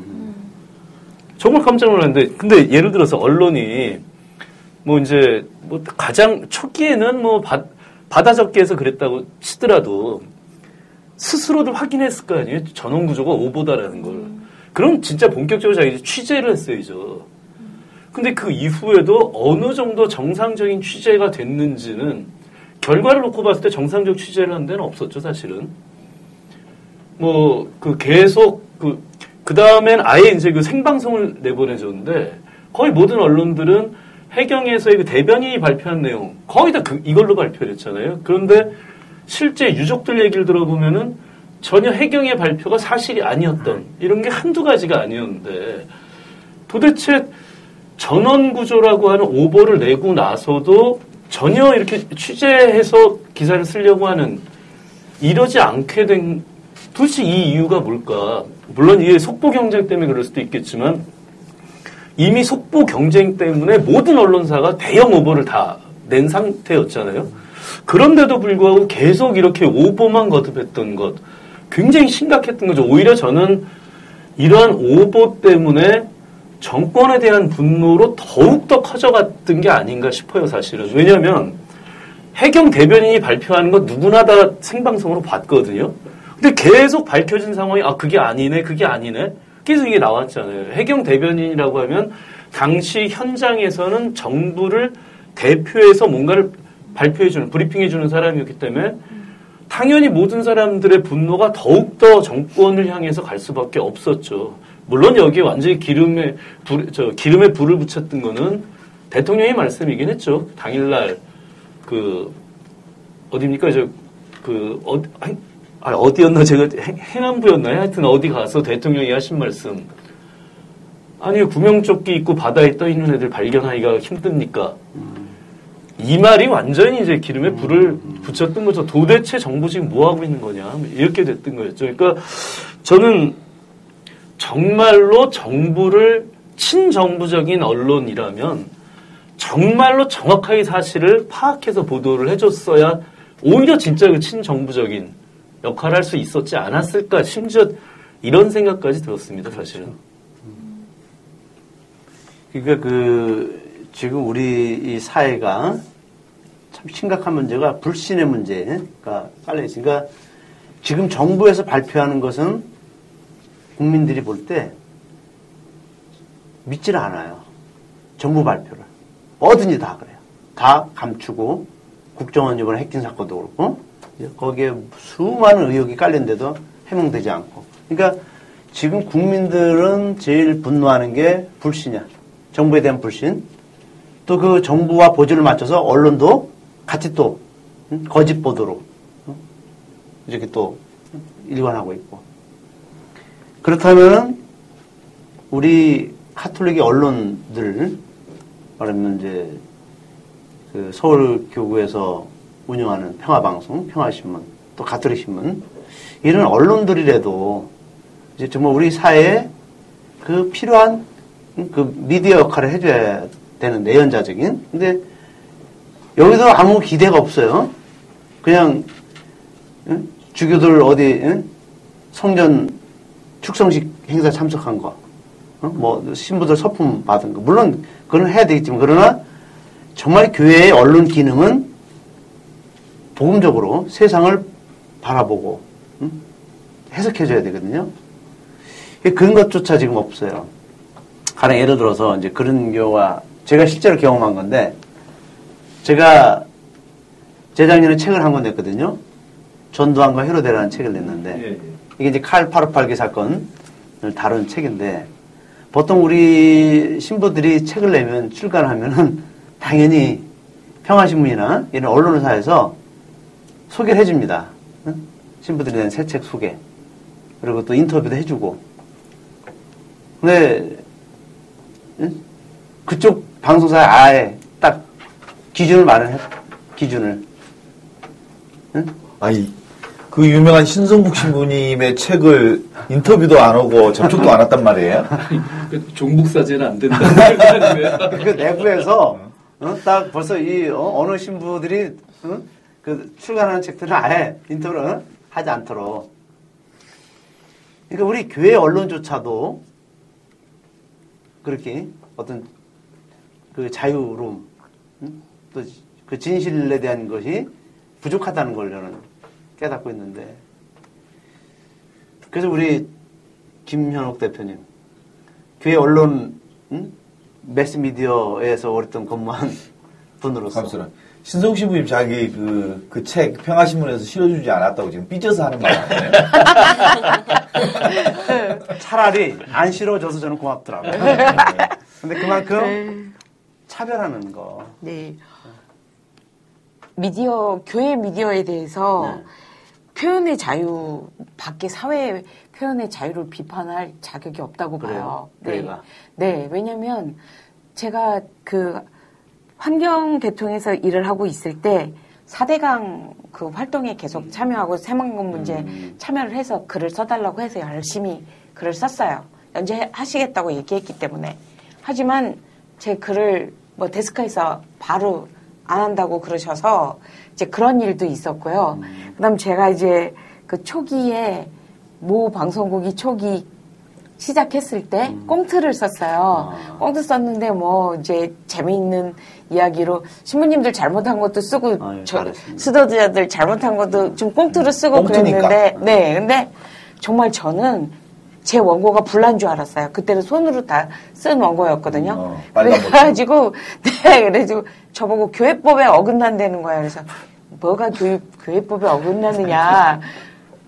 정말 깜짝 놀랐는데 근데 예를 들어서 언론이 뭐 이제 뭐 가장 초기에는 뭐 바다 적기에서 그랬다고 치더라도 스스로도 확인했을 거 아니에요. 전원 구조가 오보다라는 걸. 그럼 진짜 본격적으로 자기 취재를 했어야죠. 근데 그 이후에도 어느 정도 정상적인 취재가 됐는지는 결과를 놓고 봤을 때 정상적 취재를 한 데는 없었죠, 사실은. 뭐 그 계속 그 다음엔 아예 이제 그 생방송을 내보내줬는데 거의 모든 언론들은 해경에서의 그 대변인이 발표한 내용 거의 다 이걸로 발표를 했잖아요. 그런데 실제 유족들 얘기를 들어보면은 전혀 해경의 발표가 사실이 아니었던 이런 게 한두 가지가 아니었는데 도대체 전원구조라고 하는 오보를 내고 나서도 전혀 이렇게 취재해서 기사를 쓰려고 하는 이러지 않게 된 도대체 이 이유가 뭘까? 물론 이게 속보 경쟁 때문에 그럴 수도 있겠지만 이미 속보 경쟁 때문에 모든 언론사가 대형 오보를 다 낸 상태였잖아요. 그런데도 불구하고 계속 이렇게 오보만 거듭했던 것 굉장히 심각했던 거죠. 오히려 저는 이러한 오보 때문에 정권에 대한 분노로 더욱더 커져갔던 게 아닌가 싶어요, 사실은. 왜냐하면 해경 대변인이 발표하는 건 누구나 다 생방송으로 봤거든요. 근데 계속 밝혀진 상황이 그게 아니네, 그게 아니네. 계속 이게 나왔잖아요. 해경 대변인이라고 하면 당시 현장에서는 정부를 대표해서 뭔가를 발표해주는, 브리핑해주는 사람이었기 때문에 당연히 모든 사람들의 분노가 더욱더 정권을 향해서 갈 수밖에 없었죠. 물론 여기에 완전히 기름에 불을 붙였던 거는 대통령의 말씀이긴 했죠. 당일날 어디입니까? 어디였나? 제가 행안부였나요? 하여튼 어디 가서 대통령이 하신 말씀. 아니, 구명조끼 입고 바다에 떠 있는 애들 발견하기가 힘듭니까? 이 말이 완전히 이제 기름에 불을 붙였던 거죠. 도대체 정부 지금 뭐 하고 있는 거냐? 이렇게 됐던 거였죠. 그러니까 저는 정말로 정부를 친정부적인 언론이라면 정말로 정확하게 사실을 파악해서 보도를 해줬어야 오히려 진짜 그 친정부적인 역할을 할 수 있었지 않았을까. 심지어 이런 생각까지 들었습니다, 사실은. 그러니까 지금 우리 이 사회가 참 심각한 문제가 불신의 문제가 깔려 있으니까 지금 정부에서 발표하는 것은 국민들이 볼 때 믿지를 않아요. 정부 발표를. 뭐든지 다 그래요. 다 감추고 국정원 이번에 해킹 사건도 그렇고 거기에 수많은 의혹이 깔린데도 해명되지 않고. 그러니까 지금 국민들은 제일 분노하는 게 불신이야. 정부에 대한 불신. 또 그 정부와 보조를 맞춰서 언론도 같이 또 거짓 보도로 이렇게 또 일관하고 있고. 그렇다면은 우리 카톨릭의 언론들 말하면 이제 그 서울교구에서 운영하는 평화방송, 평화신문, 또 가톨릭신문 이런 언론들이라도 이제 정말 우리 사회에 그 필요한 그 미디어 역할을 해줘야 되는 내연자적인. 근데 여기도 아무 기대가 없어요. 그냥 주교들 어디 성전 축성식 행사 참석한 거, 뭐 신부들 서품 받은 거, 물론 그건 해야 되겠지만 그러나 정말 교회의 언론 기능은 복음적으로 세상을 바라보고 해석해줘야 되거든요. 그런 것조차 지금 없어요. 가령 예를 들어서 이제 그런 경우가 제가 실제로 경험한 건데, 제가 재작년에 책을 한 권 냈거든요. 전두환과 헤로데라는 책을 냈는데, 이게 이제 칼 858개 사건을 다룬 책인데, 보통 우리 신부들이 책을 내면 출간하면은 당연히 평화신문이나 이런 언론사에서 소개를 해줍니다. 신부들에 대한 새 책 소개. 그리고 또 인터뷰도 해주고. 근데 그쪽 방송사에 아예 딱 기준을 마련했. 기준을. 응? 아니 그 유명한 신성국 신부님의 책을 인터뷰도 안 하고 접촉도 안 했단 말이에요? 종북 사제는 안 된다는 거 아니에요? 그 내부에서 딱 벌써 이 어느 신부들이 그 출간하는 책들은 아예 인터뷰를 하지 않도록. 그러니까 우리 교회 언론조차도 그렇게 어떤 그 자유로움, 또 그 진실에 대한 것이 부족하다는 걸 저는 깨닫고 있는데. 그래서 우리 김현옥 대표님, 교회 언론, 매스미디어에서 오랫동안 근무한 분으로서. 감사합니다. 신성국 신부님 자기 그 책 평화신문에서 실어주지 않았다고 지금 삐져서 하는 말 아니에요? 차라리 안 실어줘서 저는 고맙더라고요. 근데 그만큼 차별하는 거. 네. 교회 미디어에 대해서 표현의 자유, 밖에 사회의 표현의 자유를 비판할 자격이 없다고 봐요. 그래요? 네, 왜냐면 제가 그 환경 대통에서 일을 하고 있을 때 4대강 그 활동에 계속 참여하고 새만금 문제 참여를 해서 글을 써달라고 해서 열심히 글을 썼어요. 연재하시겠다고 얘기했기 때문에. 하지만 제 글을 뭐 데스크에서 바로 안 한다고 그러셔서 이제 그런 일도 있었고요. 그다음 제가 이제 그 cho기에 모 방송국이 초기 시작했을 때 꽁트를 썼어요. 꽁트 썼는데 뭐 이제 재미있는 이야기로 신부님들 잘못한 것도 쓰고 수도자들 잘못한 것도 좀 꽁트로 쓰고 그랬는데 네, 근데 정말 저는 제 원고가 불난 줄 알았어요. 그때는 손으로 다 쓴 원고였거든요. 그래가지고 그래가지고 저보고 교회법에 어긋난다는 거예요. 그래서 뭐가 교회법에 어긋나느냐.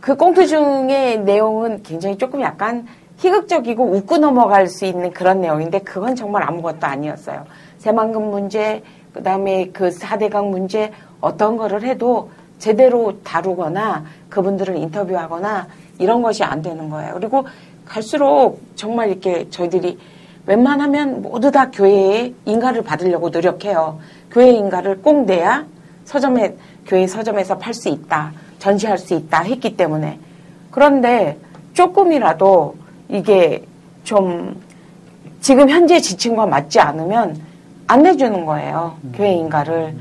그 꽁트 중에 내용은 굉장히 조금 약간 희극적이고 웃고 넘어갈 수 있는 그런 내용인데 그건 정말 아무것도 아니었어요. 새만금 문제, 그 다음에 그 4대강 문제 어떤 거를 해도 제대로 다루거나 그분들을 인터뷰하거나 이런 것이 안 되는 거예요. 그리고 갈수록 정말 이렇게 저희들이 웬만하면 모두 다 교회의 인가를 받으려고 노력해요. 교회 인가를 꼭 내야 교회 서점에서 팔 수 있다, 전시할 수 있다 했기 때문에. 그런데 조금이라도 이게 좀 지금 현재 지침과 맞지 않으면 안 내주는 거예요. 교회 인가를.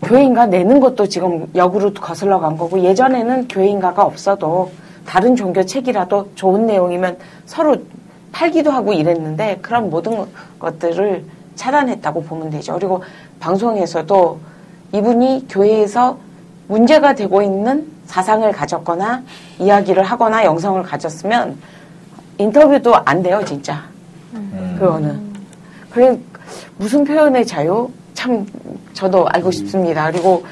교회 인가 내는 것도 지금 역으로 거슬러 간 거고 예전에는 교회 인가가 없어도 다른 종교 책이라도 좋은 내용이면 서로 팔기도 하고 이랬는데 그런 모든 것들을 차단했다고 보면 되죠. 그리고 방송에서도 이분이 교회에서 문제가 되고 있는 사상을 가졌거나 이야기를 하거나 영성을 가졌으면 인터뷰도 안 돼요, 진짜. 그거는. 그래, 무슨 표현의 자유? 참, 저도 알고 싶습니다. 그리고,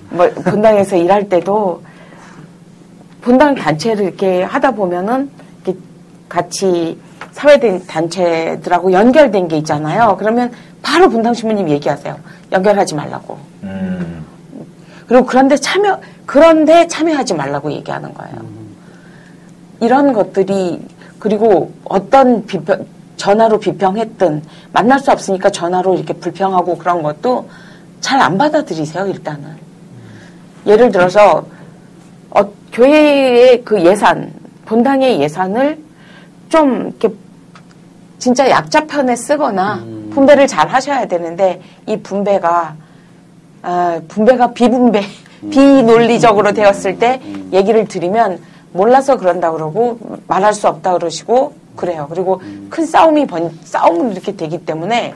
뭐, 본당에서 일할 때도, 본당 단체를 이렇게 하다 보면은, 이렇게 같이 사회단체들하고 연결된 게 있잖아요. 그러면 바로 본당 신부님 얘기하세요. 연결하지 말라고. 그리고 그런데 참여하지 말라고 얘기하는 거예요. 이런 것들이, 그리고 어떤 전화로 비평했든 만날 수 없으니까 전화로 이렇게 불평하고 그런 것도 잘 안 받아들이세요, 일단은. 예를 들어서 교회의 그 예산, 본당의 예산을 좀 이렇게 진짜 약자편에 쓰거나 분배를 잘 하셔야 되는데 이 분배가 비논리적으로 되었을 때 얘기를 드리면 몰라서 그런다 그러고 말할 수 없다 그러시고 그래요. 그리고 큰 싸움이 이렇게 되기 때문에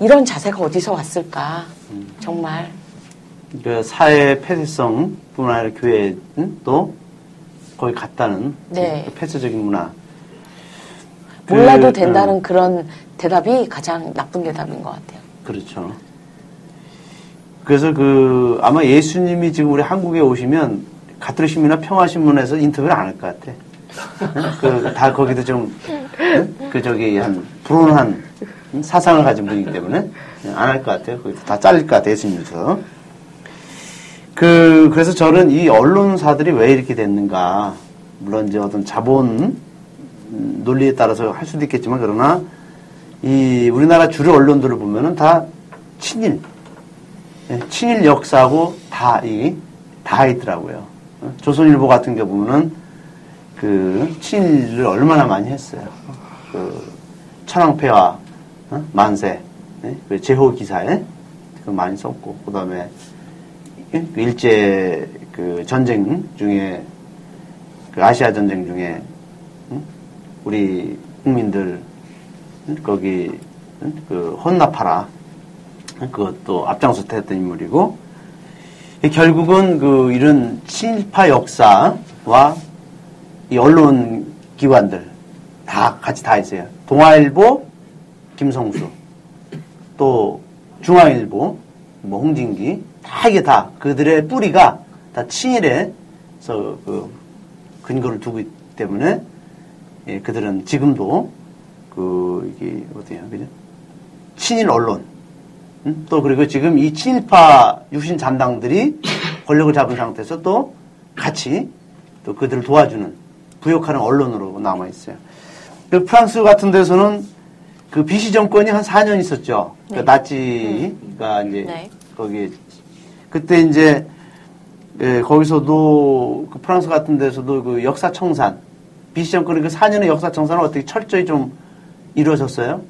이런 자세가 어디서 왔을까? 정말. 그 사회 폐쇄성뿐만 아니라 교회도 거의 같다는 네. 그 폐쇄적인 문화. 몰라도 된다는 그런 대답이 가장 나쁜 대답인 것 같아요. 그렇죠. 그래서 아마 예수님이 지금 우리 한국에 오시면 가톨릭신문이나 평화신문에서 인터뷰를 안 할 것 같아. 다 거기도 좀, 불온한 사상을 가진 분이기 때문에 안 할 것 같아요. 거기도 다 잘릴 것 같아요, 예수님에서. 그래서 저는 이 언론사들이 왜 이렇게 됐는가. 물론 이제 어떤 자본 논리에 따라서 할 수도 있겠지만, 그러나 이 우리나라 주류 언론들을 보면은 다 친일, 친일 역사하고 다 있더라고요. 조선일보 같은 경우 보면은 그 친일을 얼마나 많이 했어요. 그 천황폐하 만세, 그 제호 기사에 그 많이 썼고, 그다음에 일제 그 전쟁 중에 그 아시아 전쟁 중에 우리 국민들 거기 그 혼납하라 그것도 앞장서서 했던 인물이고, 결국은 그 이런 친일파 역사와 이 언론 기관들 다 같이 다 있어요. 동아일보 김성수, 또 중앙일보 뭐 홍진기, 다 이게 다 그들의 뿌리가 다 친일에서 그 근거를 두고 있기 때문에, 예, 그들은 지금도 그 이게 어때요, 그죠? 친일 언론, 또 그리고 지금 이 친일파 유신 잔당들이 권력을 잡은 상태에서 또 같이 또 그들을 도와주는 부역하는 언론으로 남아 있어요. 그 프랑스 같은 데서는 그 비시 정권이 한 4년 있었죠. 네. 그 나치가 이제 네. 거기 그때 이제 예, 거기서도 그 프랑스 같은 데서도 그 역사 청산, 비시 정권의 그 4년의 역사 청산은 어떻게 철저히 좀 이루어졌어요?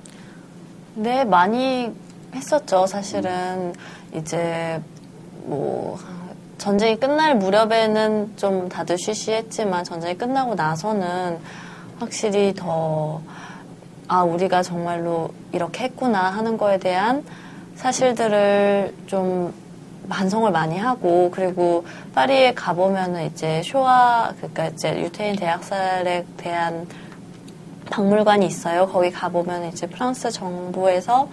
네, 많이 했었죠. 사실은 이제 뭐 전쟁이 끝날 무렵에는 좀 다들 쉬쉬했지만 전쟁이 끝나고 나서는 확실히 더 우리가 정말로 이렇게 했구나 하는 거에 대한 사실들을 좀 반성을 많이 하고, 그리고 파리에 가보면은 이제 쇼와, 그러니까 이제 유태인 대학살에 대한 박물관이 있어요. 거기 가보면 이제 프랑스 정부에서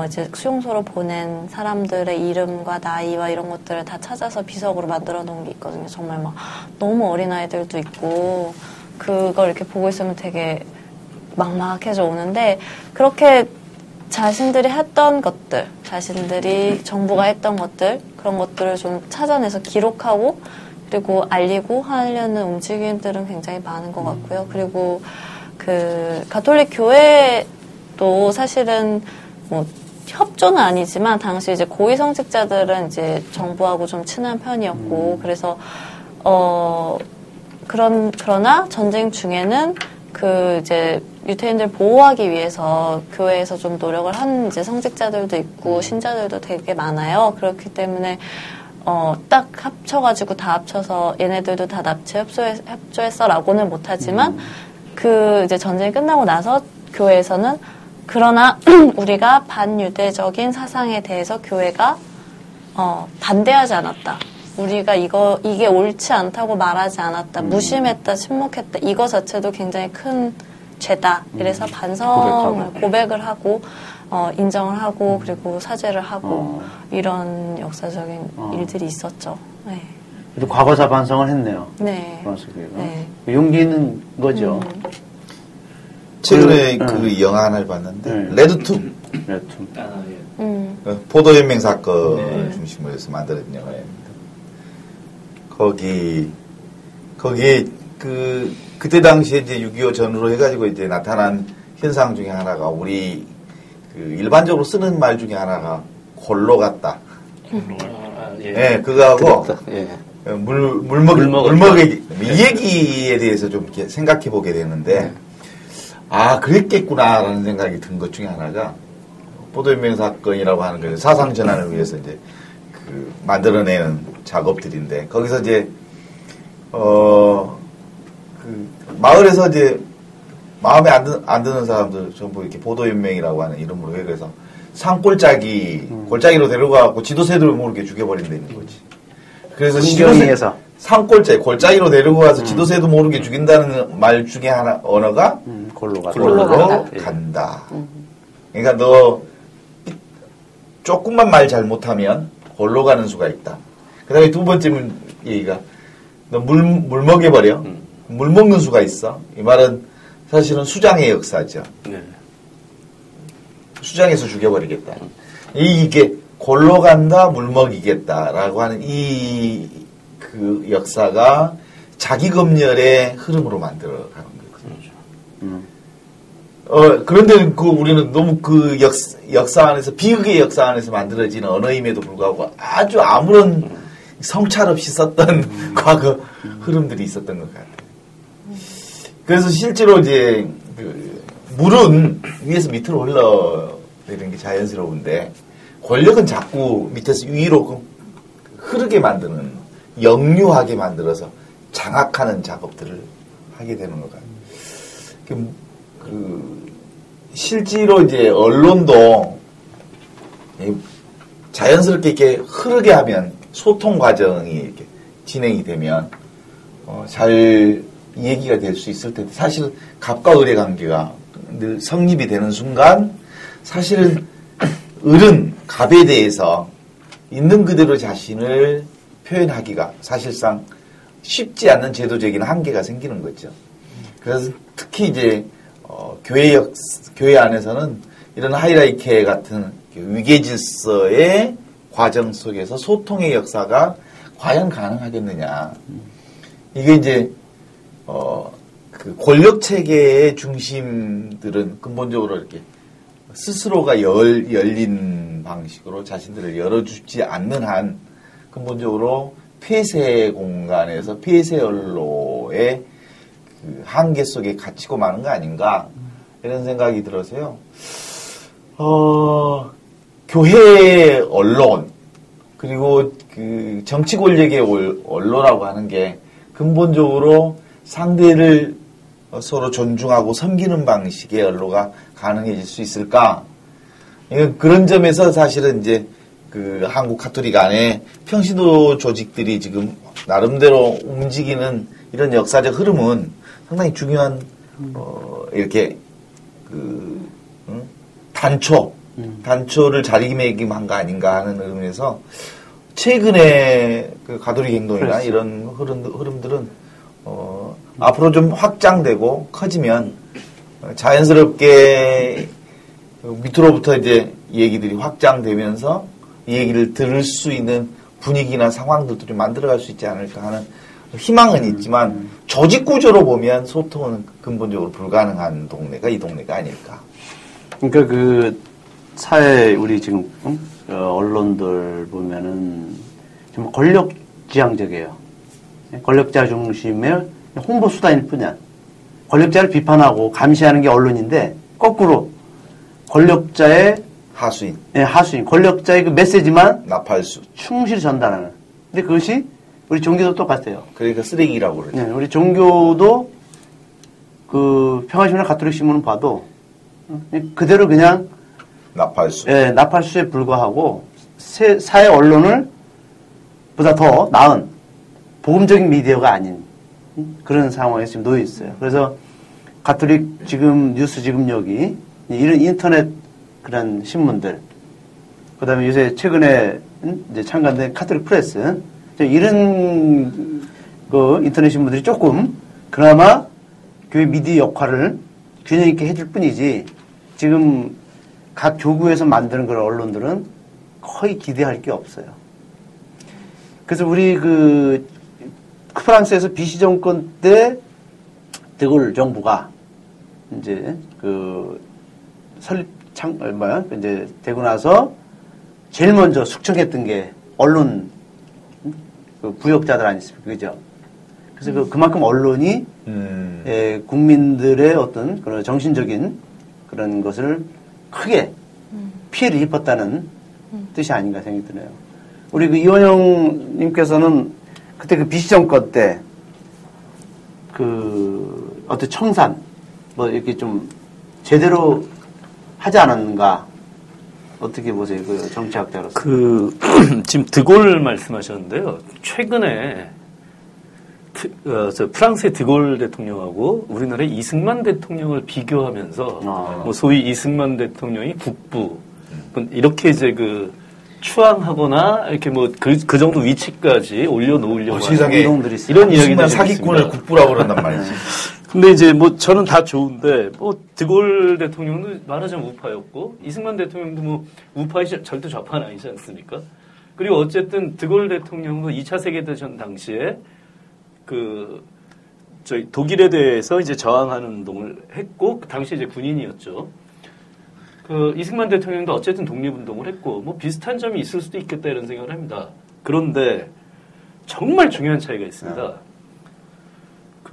이제 수용소로 보낸 사람들의 이름과 나이와 이런 것들을 다 찾아서 비석으로 만들어 놓은 게 있거든요. 정말 막 너무 어린아이들도 있고, 그걸 이렇게 보고 있으면 되게 막막해져 오는데, 그렇게 자신들이 했던 것들, 자신들이 정부가 했던 것들, 그런 것들을 좀 찾아내서 기록하고 그리고 알리고 하려는 움직임들은 굉장히 많은 것 같고요. 그리고 그 가톨릭 교회도 사실은 뭐 협조는 아니지만 당시 이제 고위성직자들은 이제 정부하고 좀 친한 편이었고, 그래서 그러나 전쟁 중에는 그 이제 유태인들 보호하기 위해서 교회에서 좀 노력을 한 이제 성직자들도 있고 신자들도 되게 많아요. 그렇기 때문에 딱 합쳐가지고 다 합쳐서 얘네들도 다 납치 협조했어라고는 못하지만 그 이제 전쟁이 끝나고 나서 교회에서는 그러나 우리가 반유대적인 사상에 대해서 교회가 반대하지 않았다. 우리가 이게 옳지 않다고 말하지 않았다. 무심했다, 침묵했다. 이거 자체도 굉장히 큰 죄다. 이래서 고백을 하고, 인정을 하고, 그리고 사죄를 하고, 이런 역사적인 일들이 있었죠. 네. 그래도 과거사 반성을 했네요. 네. 네. 용기 있는 거죠. 최근에 그 영화 하나를 봤는데, 레드툼. 예. 포도연맹 사건을 중심으로 해서 만들어진 영화입니다. 거기에 그때 당시에 이제 6.25 전후로 해가지고 이제 나타난 현상 중에 하나가 우리 그 일반적으로 쓰는 말 중에 하나가 골로 같다. 예, 그거하고 물먹이 이 얘기에 대해서 좀 이렇게 생각해 보게 되는데 그랬겠구나라는 생각이 든 것 중에 하나가 포도연맹 사건이라고 하는 거예요. 사상 전환을 위해서 이제 그 만들어내는 작업들인데 거기서 이제 그 마을에서 이제 마음에 안 드는 사람들 전부 이렇게 보도연맹이라고 하는 이름으로 해 그래서 골짜기로 데려가고 지도새들을 모르게 죽여버린다는 거지. 그래서 신경에서 산골짜기 골짜기로 데리고 가서 지도새도 모르게 죽인다는 말 중에 하나 언어가 골로 간다. 그러니까 너 조금만 말 잘못하면 골로 가는 수가 있다. 그 다음에 두 번째 얘기가 너 물 먹여버려. 물 먹는 수가 있어. 이 말은 사실은 수장의 역사죠. 네. 수장에서 죽여버리겠다. 이게 골로 간다 물 먹이겠다라고 하는 그 역사가 자기 검열의 흐름으로 만들어가는 거거든요. 그런데 우리는 너무 그 역사 안에서 비극의 역사 안에서 만들어지는 언어임에도 불구하고 아주 아무런 성찰 없이 썼던 과거 흐름들이 있었던 것 같아요. 그래서 실제로 이제 물은 위에서 밑으로 흘러내리는 게 자연스러운데 권력은 자꾸 밑에서 위로 흐르게 만드는, 역류하게 만들어서 장악하는 작업들을 하게 되는 것 같아요. 실제로 이제 언론도 자연스럽게 이렇게 흐르게 하면 소통 과정이 이렇게 진행이 되면 잘 얘기가 될 수 있을 텐데 사실 갑과 을의 관계가 늘 성립이 되는 순간 사실은 을은 갑에 대해서 있는 그대로 자신을 표현하기가 사실상 쉽지 않는 제도적인 한계가 생기는 거죠. 그래서 특히 이제 교회 안에서는 이런 하이라이케 같은 위계 질서의 과정 속에서 소통의 역사가 과연 가능하겠느냐. 이게 이제 그 권력 체계의 중심들은 근본적으로 이렇게 스스로가 열린 방식으로 자신들을 열어주지 않는 한 근본적으로 폐쇄 공간에서 폐쇄 언로의 그 한계 속에 갇히고 마는 거 아닌가 이런 생각이 들어서요. 교회 언론 그리고 그 정치 권력의 언론이라고 하는 게 근본적으로 상대를 서로 존중하고 섬기는 방식의 언로가 가능해질 수 있을까? 그런 점에서 사실은 이제 그 한국 가톨릭 안에 평신도 조직들이 지금 나름대로 움직이는 이런 역사적 흐름은 상당히 중요한 이렇게 그 단초를 자리매김한 거 아닌가 하는 의미에서 최근에 그 가톨릭 행동이나 그렇지. 이런 흐름들은 앞으로 좀 확장되고 커지면 자연스럽게 밑으로부터 이제 얘기들이 확장되면서 이 얘기를 들을 수 있는 분위기나 상황들도 좀 만들어갈 수 있지 않을까 하는 희망은 있지만 조직 구조로 보면 소통은 근본적으로 불가능한 동네가 이 동네가 아닐까. 그러니까 그 사회 우리 지금 언론들 보면은 좀 권력지향적이에요. 권력자 중심의 홍보 수단일 뿐이야. 권력자를 비판하고 감시하는 게 언론인데 거꾸로 권력자의 하수인, 하수인, 권력자의 그 메시지만 나팔수, 충실히 전달하는. 근데 그것이 우리 종교도 똑같아요. 그러니까 쓰레기라고 그러죠. 네, 우리 종교도 그 평화신문 가톨릭 신문을 봐도 그대로 그냥 나팔수. 나팔수에 불과하고 사회 언론을 보다 더 나은 복음적인 미디어가 아닌 그런 상황에 지금 놓여 있어요. 그래서 가톨릭 지금 뉴스 지금력이 이런 인터넷 그런 신문들, 그다음에 요새 최근에 이제 창간된 가톨릭 프레스 이런 그 인터넷 신문들이 조금 그나마 교회 미디어 역할을 균형 있게 해줄 뿐이지 지금 각 교구에서 만드는 그런 언론들은 거의 기대할 게 없어요. 그래서 우리 그 프랑스에서 비시 정권 때 드골 정부가 이제 그 이제 되고 나서 제일 먼저 숙청했던 게 언론 그 부역자들 아니었습니까? 그죠? 그래서 그만큼 언론이 국민들의 어떤 그런 정신적인 그런 것을 크게 피해를 입었다는 뜻이 아닌가 생각이 드네요. 우리 그 이원영님께서는 그때 그 비시 정권 때 그 어떤 청산 뭐 이렇게 좀 제대로 하지 않았는가 어떻게 보세요? 그 정치학자로서. 지금 드골 말씀하셨는데요. 최근에 프랑스의 드골 대통령하고 우리나라의 이승만 대통령을 비교하면서 뭐 소위 이승만 대통령이 국부 이렇게 이제 그 추앙하거나 이렇게 뭐 그 정도 위치까지 올려놓으려고 세상에 이런 이야기들 사기꾼을 국부라고 그런단 말이지. 근데 이제 뭐 저는 다 좋은데 뭐 드골 대통령도 말하자면 우파였고 이승만 대통령도 뭐 우파의 절대 좌파는 아니지 않습니까? 그리고 어쨌든 드골 대통령도 2차 세계대전 당시에 저희 독일에 대해서 이제 저항하는 운동을 했고 그 당시 이제 군인이었죠. 이승만 대통령도 어쨌든 독립운동을 했고 뭐 비슷한 점이 있을 수도 있겠다 이런 생각을 합니다. 그런데 정말 중요한 차이가 있습니다.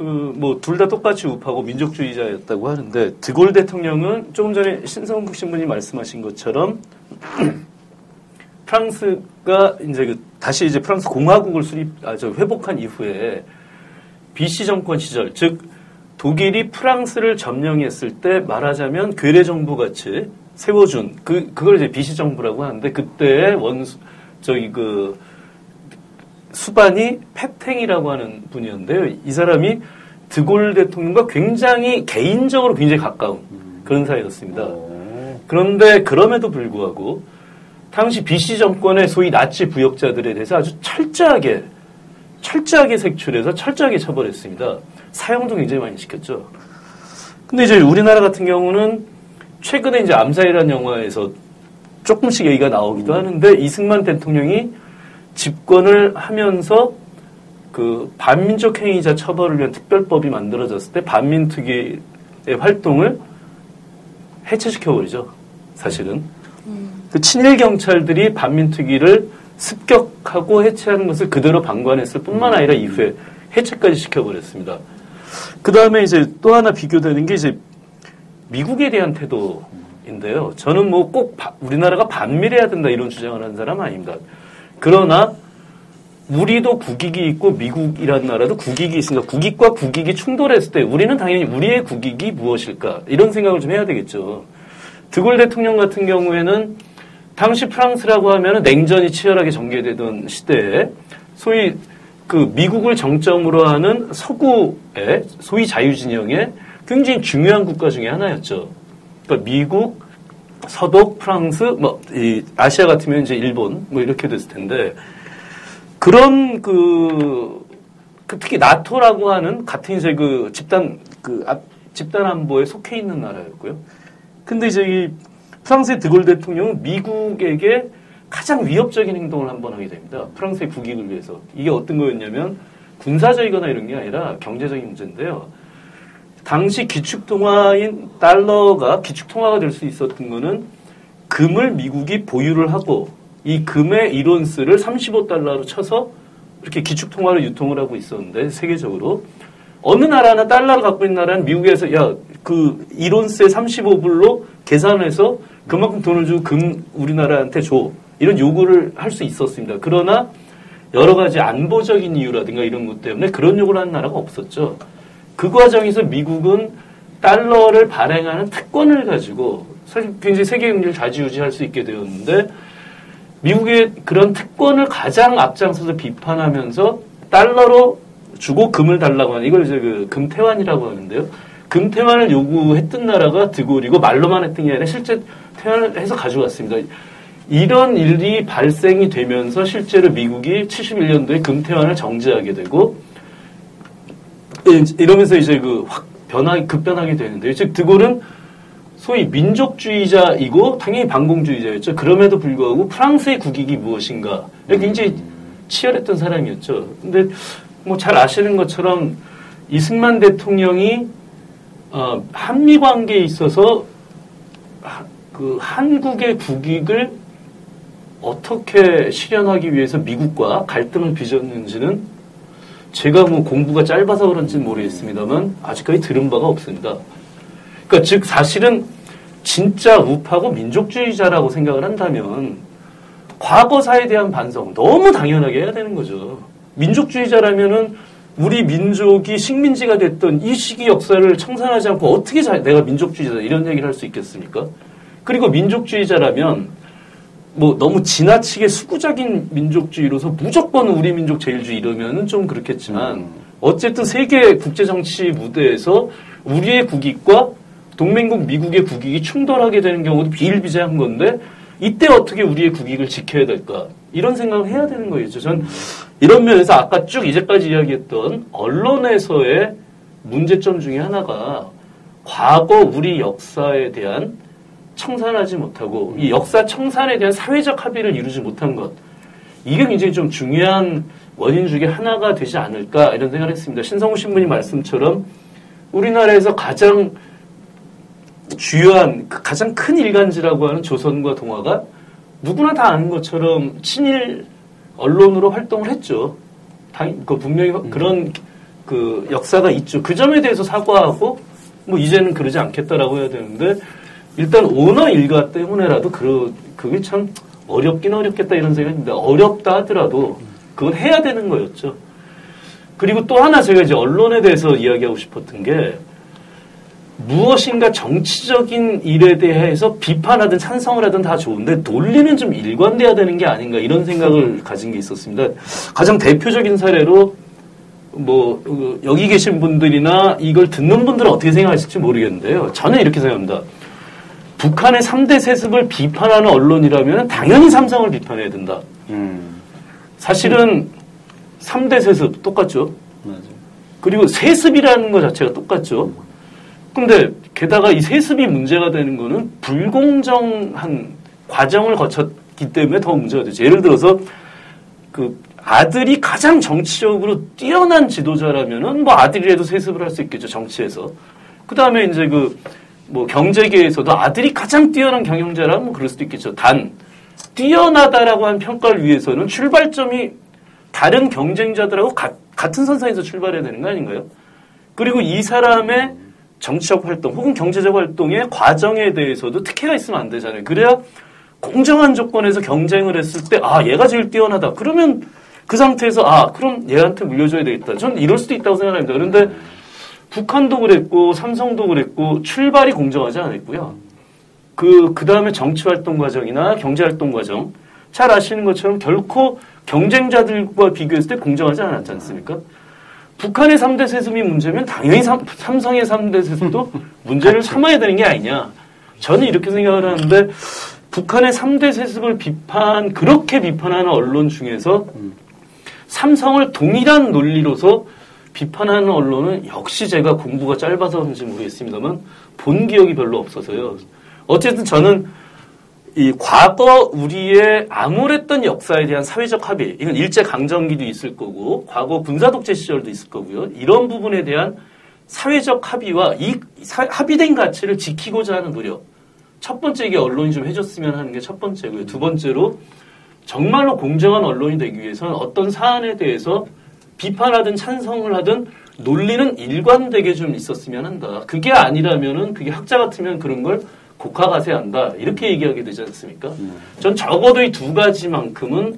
뭐 둘 다 똑같이 우파고 민족주의자였다고 하는데 드골 대통령은 조금 전에 신성국 신부님 말씀하신 것처럼 프랑스가 이제 다시 이제 프랑스 공화국을 회복한 이후에 BC 정권 시절, 즉 독일이 프랑스를 점령했을 때 말하자면 괴뢰 정부 같이 세워준 그걸 이제 BC 정부라고 하는데 그때의 수반이 페탱이라고 하는 분이었는데요. 이 사람이 드골 대통령과 굉장히 개인적으로 굉장히 가까운 그런 사이였습니다. 그런데 그럼에도 불구하고 당시 BC 정권의 소위 나치 부역자들에 대해서 아주 철저하게 색출해서 철저하게 처벌했습니다. 사형도 굉장히 많이 시켰죠. 근데 이제 우리나라 같은 경우는 최근에 이제 암살이라는 영화에서 조금씩 얘기가 나오기도 하는데 이승만 대통령이 집권을 하면서 반민족 행위자 처벌을 위한 특별법이 만들어졌을 때 반민특위의 활동을 해체시켜버리죠. 사실은. 친일 경찰들이 반민특위를 습격하고 해체하는 것을 그대로 방관했을 뿐만 아니라 이후에 해체까지 시켜버렸습니다. 그 다음에 이제 또 하나 비교되는 게 이제 미국에 대한 태도인데요. 저는 뭐 꼭 우리나라가 반미래야 된다 이런 주장을 하는 사람은 아닙니다. 그러나 우리도 국익이 있고 미국이라는 나라도 국익이 있으니까 국익과 국익이 충돌했을 때 우리는 당연히 우리의 국익이 무엇일까 이런 생각을 좀 해야 되겠죠. 드골 대통령 같은 경우에는 당시 프랑스라고 하면 냉전이 치열하게 전개되던 시대에 소위 미국을 정점으로 하는 서구의 소위 자유진영의 굉장히 중요한 국가 중에 하나였죠. 그러니까 미국, 서독, 프랑스, 아시아 같으면 이제 일본, 이렇게 됐을 텐데, 그런 특히 나토라고 하는 같은 이제 집단 안보에 속해 있는 나라였고요. 근데 이제 이 프랑스의 드골 대통령은 미국에게 가장 위협적인 행동을 한번 하게 됩니다. 프랑스의 국익을 위해서. 이게 어떤 거였냐면 군사적이거나 이런 게 아니라 경제적인 문제인데요. 당시 기축통화인 달러가 기축통화가 될 수 있었던 거는 금을 미국이 보유를 하고 이 금의 1온스를 35달러로 쳐서 이렇게 기축통화로 유통을 하고 있었는데 세계적으로 어느 나라나 달러를 갖고 있는 나라는 미국에서 1온스에 35불로 계산해서 그만큼 돈을 주고 금 우리나라한테 줘. 이런 요구를 할 수 있었습니다. 그러나 여러 가지 안보적인 이유라든가 이런 것 때문에 그런 요구를 하는 나라가 없었죠. 그 과정에서 미국은 달러를 발행하는 특권을 가지고 사실 굉장히 세계 경제를 좌지우지할 수 있게 되었는데 미국의 그런 특권을 가장 앞장서서 비판하면서 달러로 주고 금을 달라고 하는 이걸 이제 금태환이라고 하는데요. 금태환을 요구했던 나라가 드골이고 말로만 했던 게 아니라 실제 태환을 해서 가져왔습니다. 이런 일이 발생이 되면서 실제로 미국이 71년도에 금태환을 정지하게 되고 이러면서 이제 급변하게 되는데요. 즉 드골은 소위 민족주의자이고 당연히 반공주의자였죠. 그럼에도 불구하고 프랑스의 국익이 무엇인가 굉장히 치열했던 사람이었죠. 근데 잘 아시는 것처럼 이승만 대통령이 한미 관계에 있어서 한국의 국익을 어떻게 실현하기 위해서 미국과 갈등을 빚었는지는 제가 공부가 짧아서 그런지는 모르겠습니다만 아직까지 들은 바가 없습니다. 그러니까 즉 사실은 진짜 우파고 민족주의자라고 생각을 한다면 과거사에 대한 반성 너무 당연하게 해야 되는 거죠. 민족주의자라면은 우리 민족이 식민지가 됐던 이 시기 역사를 청산하지 않고 어떻게 내가 민족주의자다 이런 얘기를 할 수 있겠습니까? 그리고 민족주의자라면 너무 지나치게 수구적인 민족주의로서 무조건 우리 민족 제일주의 이러면은 좀 그렇겠지만 어쨌든 세계 국제정치 무대에서 우리의 국익과 동맹국 미국의 국익이 충돌하게 되는 경우도 비일비재한 건데 이때 어떻게 우리의 국익을 지켜야 될까 이런 생각을 해야 되는 거겠죠. 전 이런 면에서 아까 쭉 이제까지 이야기했던 언론에서의 문제점 중에 하나가 과거 우리 역사에 대한 청산하지 못하고 이 역사 청산에 대한 사회적 합의를 이루지 못한 것. 이게 굉장히 좀 중요한 원인 중에 하나가 되지 않을까 이런 생각을 했습니다. 신성우 신부님 말씀처럼 우리나라에서 가장 주요한 가장 큰 일간지라고 하는 조선과 동아가 누구나 다 아는 것처럼 친일 언론으로 활동을 했죠. 분명히 그런 그 역사가 있죠. 그 점에 대해서 사과하고 뭐 이제는 그러지 않겠다라고 해야 되는데 일단 오너 일가 때문에라도 그게 참 어렵긴 어렵겠다 이런 생각인데 어렵다 하더라도 그건 해야 되는 거였죠. 그리고 또 하나 제가 이제 언론에 대해서 이야기하고 싶었던 게 무엇인가 정치적인 일에 대해서 비판하든 찬성을 하든 다 좋은데 논리는 좀 일관돼야 되는 게 아닌가 이런 생각을 가진 게 있었습니다. 가장 대표적인 사례로 뭐 여기 계신 분들이나 이걸 듣는 분들은 어떻게 생각하실지 모르겠는데요. 저는 이렇게 생각합니다. 북한의 3대 세습을 비판하는 언론이라면 당연히 삼성을 비판해야 된다. 사실은 3대 세습 똑같죠. 맞아요. 그리고 세습이라는 것 자체가 똑같죠. 근데 게다가 이 세습이 문제가 되는 거는 불공정한 과정을 거쳤기 때문에 더 문제가 되죠. 예를 들어서 그 아들이 가장 정치적으로 뛰어난 지도자라면은 뭐 아들이라도 세습을 할 수 있겠죠. 정치에서. 그 다음에 이제 뭐 경제계에서도 아들이 가장 뛰어난 경영자라면 뭐 그럴 수도 있겠죠. 단 뛰어나다라고 한 평가를 위해서는 출발점이 다른 경쟁자들하고 같은 선상에서 출발해야 되는 거 아닌가요? 그리고 이 사람의 정치적 활동 혹은 경제적 활동의 과정에 대해서도 특혜가 있으면 안 되잖아요. 그래야 공정한 조건에서 경쟁을 했을 때 얘가 제일 뛰어나다. 그러면 그 상태에서 그럼 얘한테 물려줘야 되겠다. 저는 이럴 수도 있다고 생각합니다. 그런데 북한도 그랬고 삼성도 그랬고 출발이 공정하지 않았고요. 그 다음에 정치활동 과정이나 경제활동 과정 잘 아시는 것처럼 결코 경쟁자들과 비교했을 때 공정하지 않았지 않습니까? 북한의 3대 세습이 문제면 당연히 삼성의 3대 세습도 문제를 삼아야 되는 게 아니냐. 저는 이렇게 생각을 하는데 북한의 3대 세습을 그렇게 비판하는 언론 중에서 삼성을 동일한 논리로서 비판하는 언론은 역시 제가 공부가 짧아서 그런지 모르겠습니다만 본 기억이 별로 없어서요. 어쨌든 저는 이 과거 우리의 암울했던 역사에 대한 사회적 합의, 이건 일제강점기도 있을 거고 과거 군사독재 시절도 있을 거고요. 이런 부분에 대한 사회적 합의와 이 합의된 가치를 지키고자 하는 노력. 첫 번째 이게 언론이 좀 해줬으면 하는 게 첫 번째고요. 두 번째로 정말로 공정한 언론이 되기 위해서는 어떤 사안에 대해서 비판하든 찬성을 하든 논리는 일관되게 좀 있었으면 한다. 그게 아니라면은 그게 학자 같으면 그런 걸 국가가세한다. 이렇게 얘기하게 되지 않습니까? 전 적어도 이 두 가지만큼은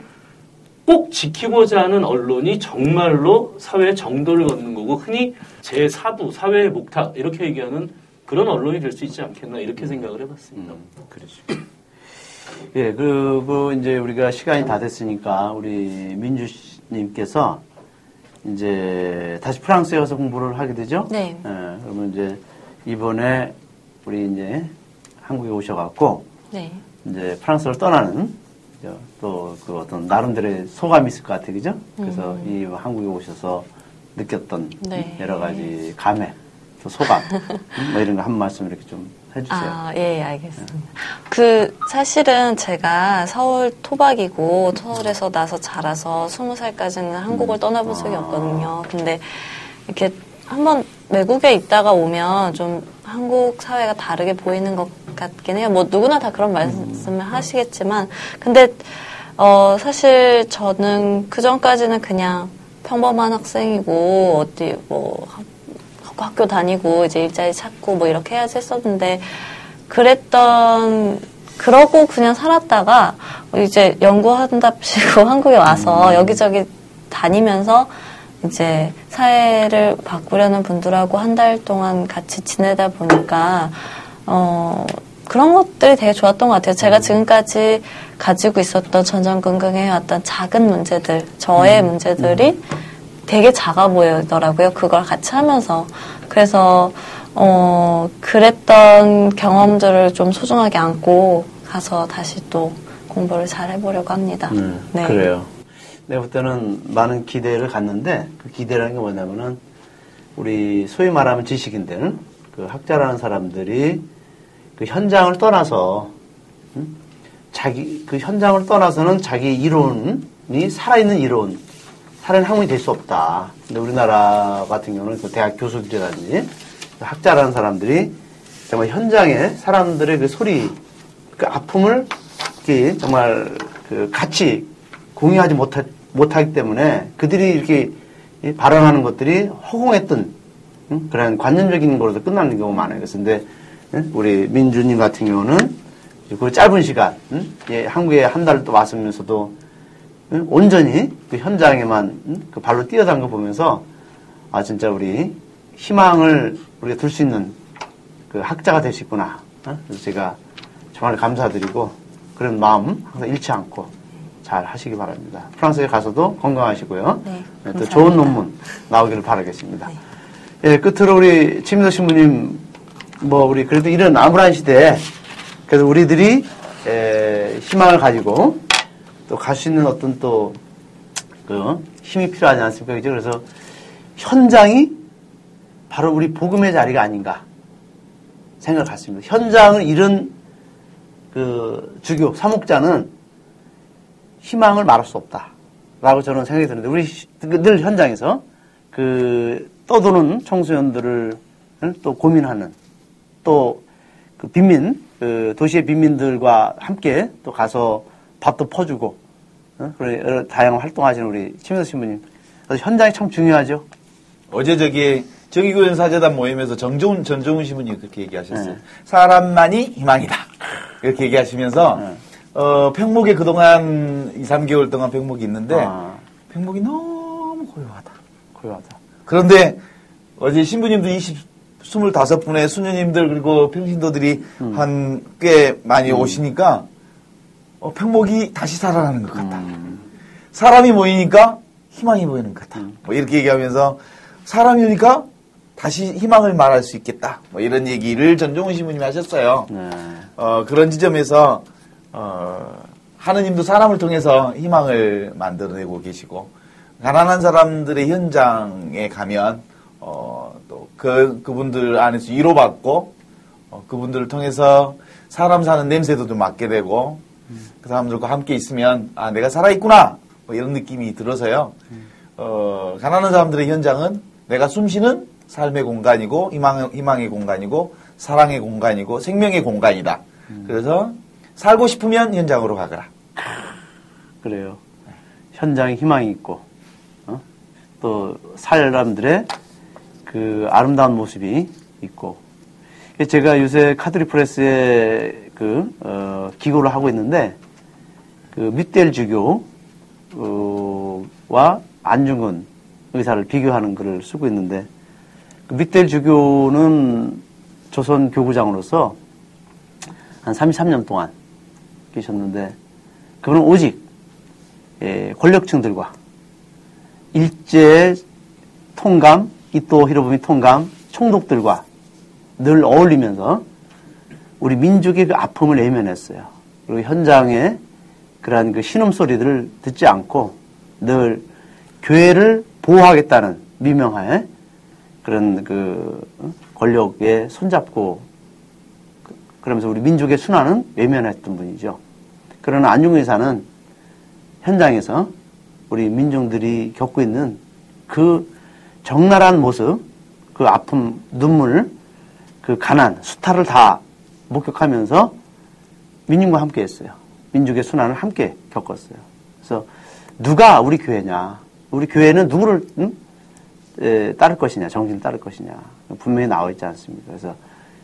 꼭 지키고자 하는 언론이 정말로 사회의 정도를 걷는 거고 흔히 제4부 사회의 목탁 이렇게 얘기하는 그런 언론이 될 수 있지 않겠나 이렇게 생각을 해봤습니다. 그렇죠. 예, 그리고 이제 우리가 시간이 다 됐으니까 우리 민주님께서 이제 다시 프랑스에 가서 공부를 하게 되죠? 네. 예, 그러면 이제 이번에 우리 이제 한국에 오셔갖고 네. 이제 프랑스를 떠나는 또 그 어떤 나름대로의 소감이 있을 것 같아요, 그죠? 그래서 이 한국에 오셔서 느꼈던 네. 여러 가지 감회, 또 소감, 뭐 이런 거 한 말씀 이렇게 좀 해주세요. 예, 알겠습니다. 사실은 제가 서울 토박이고 서울에서 나서 자라서 20살까지는 한국을 떠나본 적이 없거든요. 근데 이렇게 한번 외국에 있다가 오면 좀 한국 사회가 다르게 보이는 것 같긴 해요. 뭐 누구나 다 그런 말씀을 하시겠지만, 근데 사실 저는 그 전까지는 그냥 평범한 학생이고 어디 뭐 학교 다니고 이제 일자리 찾고 뭐 이렇게 해야지 했었는데 그러고 그냥 살았다가 이제 연구한답시고 한국에 와서 여기저기 다니면서 이제 사회를 바꾸려는 분들하고 한 달 동안 같이 지내다 보니까 그런 것들이 되게 좋았던 것 같아요. 제가 지금까지 가지고 있었던 전전긍긍해왔던 작은 문제들, 저의 문제들이 되게 작아 보이더라고요. 그걸 같이 하면서. 그래서 그랬던 경험들을 좀 소중하게 안고 가서 다시 또 공부를 잘 해보려고 합니다. 네. 그래요. 내가 볼 때는 많은 기대를 갖는데 그 기대라는 게 뭐냐면은 우리 소위 말하면 지식인들, 그 학자라는 사람들이 그 현장을 떠나서 그 현장을 떠나서는 자기 이론이 살아있는 이론, 살아있는 학문이 될 수 없다. 근데 우리나라 같은 경우는 그 대학 교수들이라든지 학자라는 사람들이 정말 현장에 사람들의 그 소리, 그 아픔을 이렇게 정말 그 같이 공유하지 못하기 때문에 그들이 이렇게 발언하는 것들이 허공했던 그런 관념적인 거로도 끝나는 경우가 많아요. 그런데 우리 민주님 같은 경우는 그 짧은 시간, 한국에 한 달 또 왔으면서도 온전히 그 현장에만 그 발로 뛰어다닌 거 보면서 아 진짜 우리 희망을 우리가 둘 수 있는 그 학자가 될 수 있구나. 그래서 제가 정말 감사드리고 그런 마음 항상 잃지 않고 잘 하시기 바랍니다. 프랑스에 가서도 건강하시고요. 네, 또 좋은 논문 나오기를 바라겠습니다. 네. 예, 끝으로 우리 최민도 신부님, 뭐 우리 그래도 이런 암울한 시대에 그래도 우리들이 희망을 가지고 또 갈 수 있는 어떤 또 그 힘이 필요하지 않습니까? 그죠? 그래서 현장이 바로 우리 복음의 자리가 아닌가 생각을 갖습니다. 현장을 잃은 그 주교, 사목자는 희망을 말할 수 없다라고 저는 생각이 드는데 우리 늘 현장에서 그 떠도는 청소년들을 또 고민하는 또 그 빈민, 그 도시의 빈민들과 함께 또 가서 밥도 퍼주고 그런 다양한 활동하시는 우리 최민도 신부님. 현장이 참 중요하죠. 어제 정의교회 사제단 모임에서 전종훈 신부님이 그렇게 얘기하셨어요. 사람만이 희망이다. 이렇게 얘기하시면서 팽목에 그동안 2, 3개월 동안 팽목이 있는데 팽목이 너무 고요하다. 그런데 어제 신부님도 25분의 수녀님들 그리고 평신도들이 한 꽤 많이 오시니까 팽목이 다시 살아나는 것 같다. 사람이 모이니까 희망이 보이는 것 같다. 뭐 이렇게 얘기하면서 사람이 오니까 다시 희망을 말할 수 있겠다. 뭐 이런 얘기를 전종훈 신부님이 하셨어요. 네. 그런 지점에서 하느님도 사람을 통해서 희망을 만들어내고 계시고 가난한 사람들의 현장에 가면 또 그분들 안에서 위로받고 그분들을 통해서 사람 사는 냄새도 좀 맡게 되고 그 사람들과 함께 있으면 아 내가 살아있구나 뭐 이런 느낌이 들어서요. 가난한 사람들의 현장은 내가 숨쉬는 삶의 공간이고 희망의 공간이고 사랑의 공간이고 생명의 공간이다. 그래서 살고 싶으면 현장으로 가거라. 그래요. 현장에 희망이 있고 또 사람들의 그 아름다운 모습이 있고 제가 요새 카톨릭 프레스에 기고를 하고 있는데 그 윗델 주교와 안중근 의사를 비교하는 글을 쓰고 있는데 그 윗델 주교는 조선 교구장으로서 한 33년 동안 계셨는데 그분은 오직 권력층들과 일제 통감, 이토 히로부미 통감, 총독들과 늘 어울리면서 우리 민족의 그 아픔을 외면했어요. 그리고 현장에 그러한 그 신음소리들을 듣지 않고 늘 교회를 보호하겠다는 미명하에 그런 그 권력에 손잡고 그러면서 우리 민족의 순환은 외면했던 분이죠. 그러나 안중근 의사는 현장에서 우리 민중들이 겪고 있는 그 적나라한 모습, 그 아픔, 눈물, 그 가난, 수탈을 다 목격하면서 민중과 함께 했어요. 민족의 순환을 함께 겪었어요. 그래서 누가 우리 교회냐, 우리 교회는 누구를 따를 것이냐, 정신을 따를 것이냐 분명히 나와 있지 않습니까? 그래서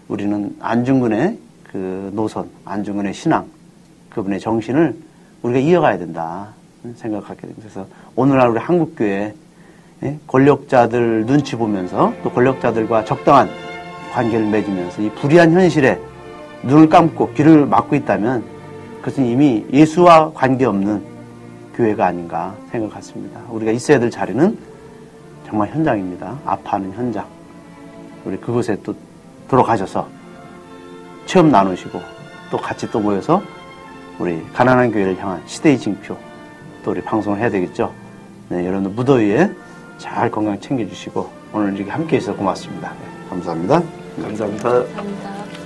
우리는 안중근의 그 노선, 안중근의 신앙, 그분의 정신을 우리가 이어가야 된다 생각하게 됩니다. 그래서 오늘날 우리 한국교회 권력자들 눈치 보면서 또 권력자들과 적당한 관계를 맺으면서 이 불의한 현실에 눈을 감고 귀를 막고 있다면 그것은 이미 예수와 관계없는 교회가 아닌가 생각했습니다. 우리가 있어야 될 자리는 정말 현장입니다. 아파하는 현장. 우리 그곳에 또 들어가셔서 체험 나누시고 또 같이 또 모여서 우리 가난한 교회를 향한 시대의 징표 또 우리 방송을 해야 되겠죠. 네, 여러분들 무더위에 잘 건강 챙겨주시고 오늘 이렇게 함께 해서 고맙습니다. 네, 감사합니다. 감사합니다. 감사합니다.